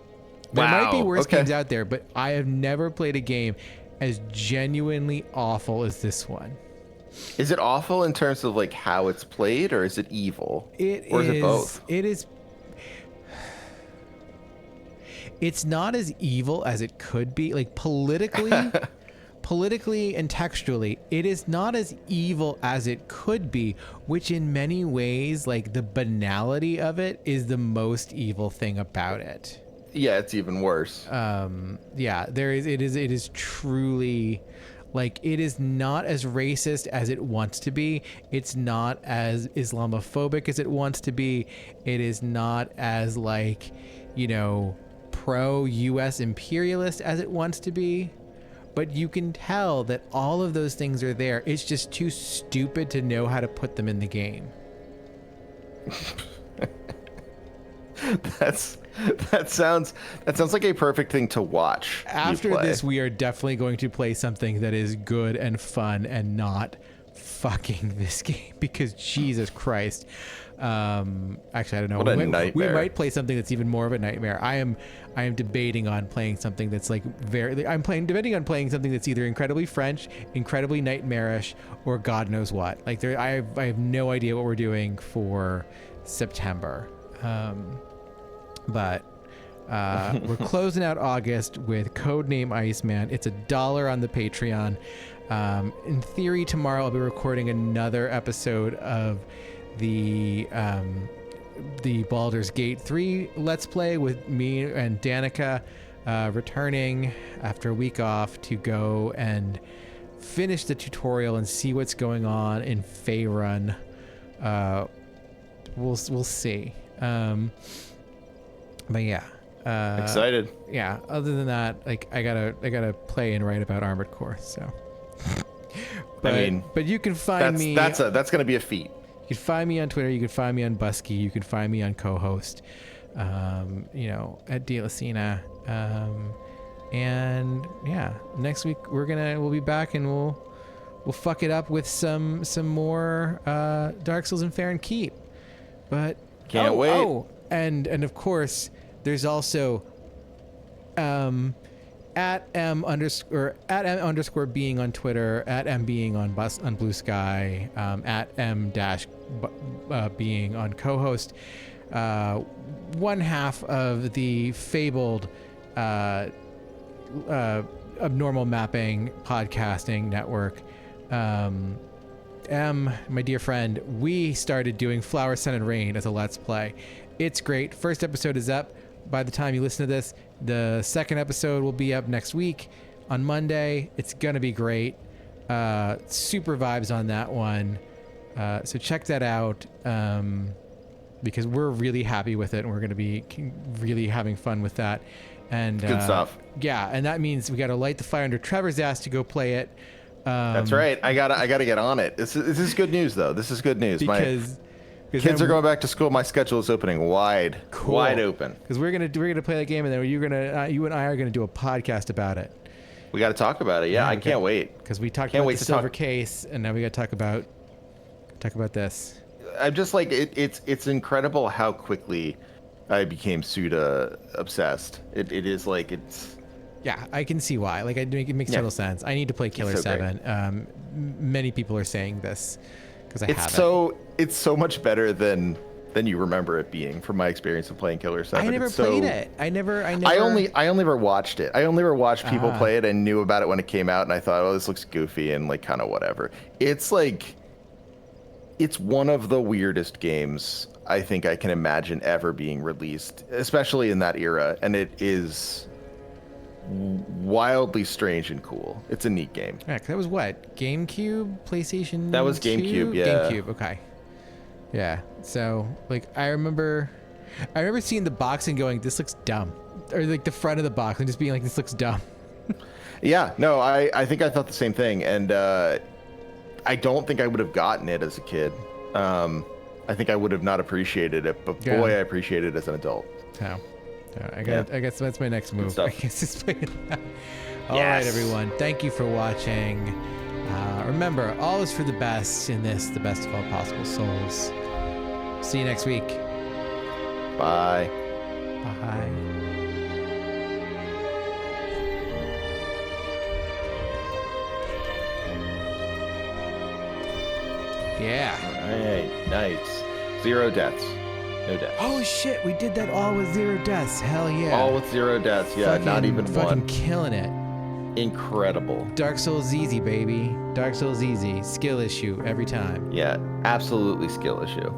There might be worse games out there, but I have never played a game as genuinely awful as this one. Is it awful in terms of how it's played, or is it evil? Is it both? It is. It's not as evil as it could be. Politically and textually, it is not as evil as it could be, which in many ways, the banality of it is the most evil thing about it. Yeah, it's even worse. It is truly, it is not as racist as it wants to be. It's not as Islamophobic as it wants to be. It is not as pro-US imperialist as it wants to be. But you can tell that all of those things are there. It's just too stupid to know how to put them in the game. That sounds like a perfect thing to watch. After this, we are definitely going to play something that is good and fun and not fucking this game, because Jesus Christ. Actually, I don't know. What a nightmare. We might play something that's even more of a nightmare. I am debating on playing something that's debating on playing something that's either incredibly French, incredibly nightmarish, or God knows what. I have no idea what we're doing for September. But we're closing out August with Codename Iceman. It's $1 on the Patreon. In theory, tomorrow I'll be recording another episode of the Baldur's Gate 3 Let's Play with me and Danica, returning after a week off to go and finish the tutorial and see what's going on in Faerun. We'll see. But yeah. Excited. Yeah. Other than that, I gotta play and write about Armored Core. So. But you can find me. That's gonna be a feat. You can find me on Twitter. You can find me on Busky. You can find me on co-host. At Dialacina. And yeah, next week we'll be back and we'll fuck it up with some more Dark Souls and Farron Keep. But can't wait. Oh, and of course, there's also at M underscore being on Twitter, at M being on Blue Sky, at M dash being on co-host. One half of the fabled Abnormal Mapping podcasting network. M, my dear friend, we started doing Flower, Sun, and Rain as a Let's Play. It's great. First episode is up. By the time you listen to this, the second episode will be up next week on Monday. It's going to be great. Super vibes on that one. So check that out, because we're really happy with it, and we're going to be really having fun with that. And good stuff. Yeah, and that means we got to light the fire under Trevor's ass to go play it. That's right. I gotta get on it. This is good news, though. This is good news. Because kids are going back to school. My schedule is opening wide open. Because we're gonna play that game, and then you and I are gonna do a podcast about it. We got to talk about it. Yeah, I can't wait. Because we talked about the silver case, and now we got to talk about this. I'm just it's incredible how quickly I became Suda obsessed. It is like it's. Yeah, I can see why. Like, it makes total sense. I need to play Killer so 7. Many people are saying this because I haven't. It's so much better than you remember it being, from my experience of playing Killer 7. I never played it. I only ever watched it. I only ever watched people play it and knew about it when it came out, and I thought, oh, this looks goofy and like kind of whatever. It's like, it's one of the weirdest games I think I can imagine ever being released, especially in that era, and it is wildly strange and cool. It's a neat game. Yeah, 'cause that was what? GameCube? PlayStation? That was 2? GameCube, yeah. GameCube, okay. Yeah, so, like, I remember seeing the box and going, this looks dumb. Or, like, the front of the box and just being like, this looks dumb. Yeah, no, I think I thought the same thing, and I don't think I would have gotten it as a kid. I think I would have not appreciated it, but boy, I appreciate it as an adult. Oh. I guess that's my next move. I guess just play it out. All right, everyone. Thank you for watching. Remember, all is for the best in this, the best of all possible souls. See you next week. Bye. Bye. Yeah. All right. Nice. 0 deaths. No deaths. Oh shit, we did that all with 0 deaths. Hell yeah. All with 0 deaths. Yeah, not even fucking one. Killing it. Incredible. Dark Souls easy, baby. Dark Souls easy. Skill issue every time. Yeah, absolutely skill issue.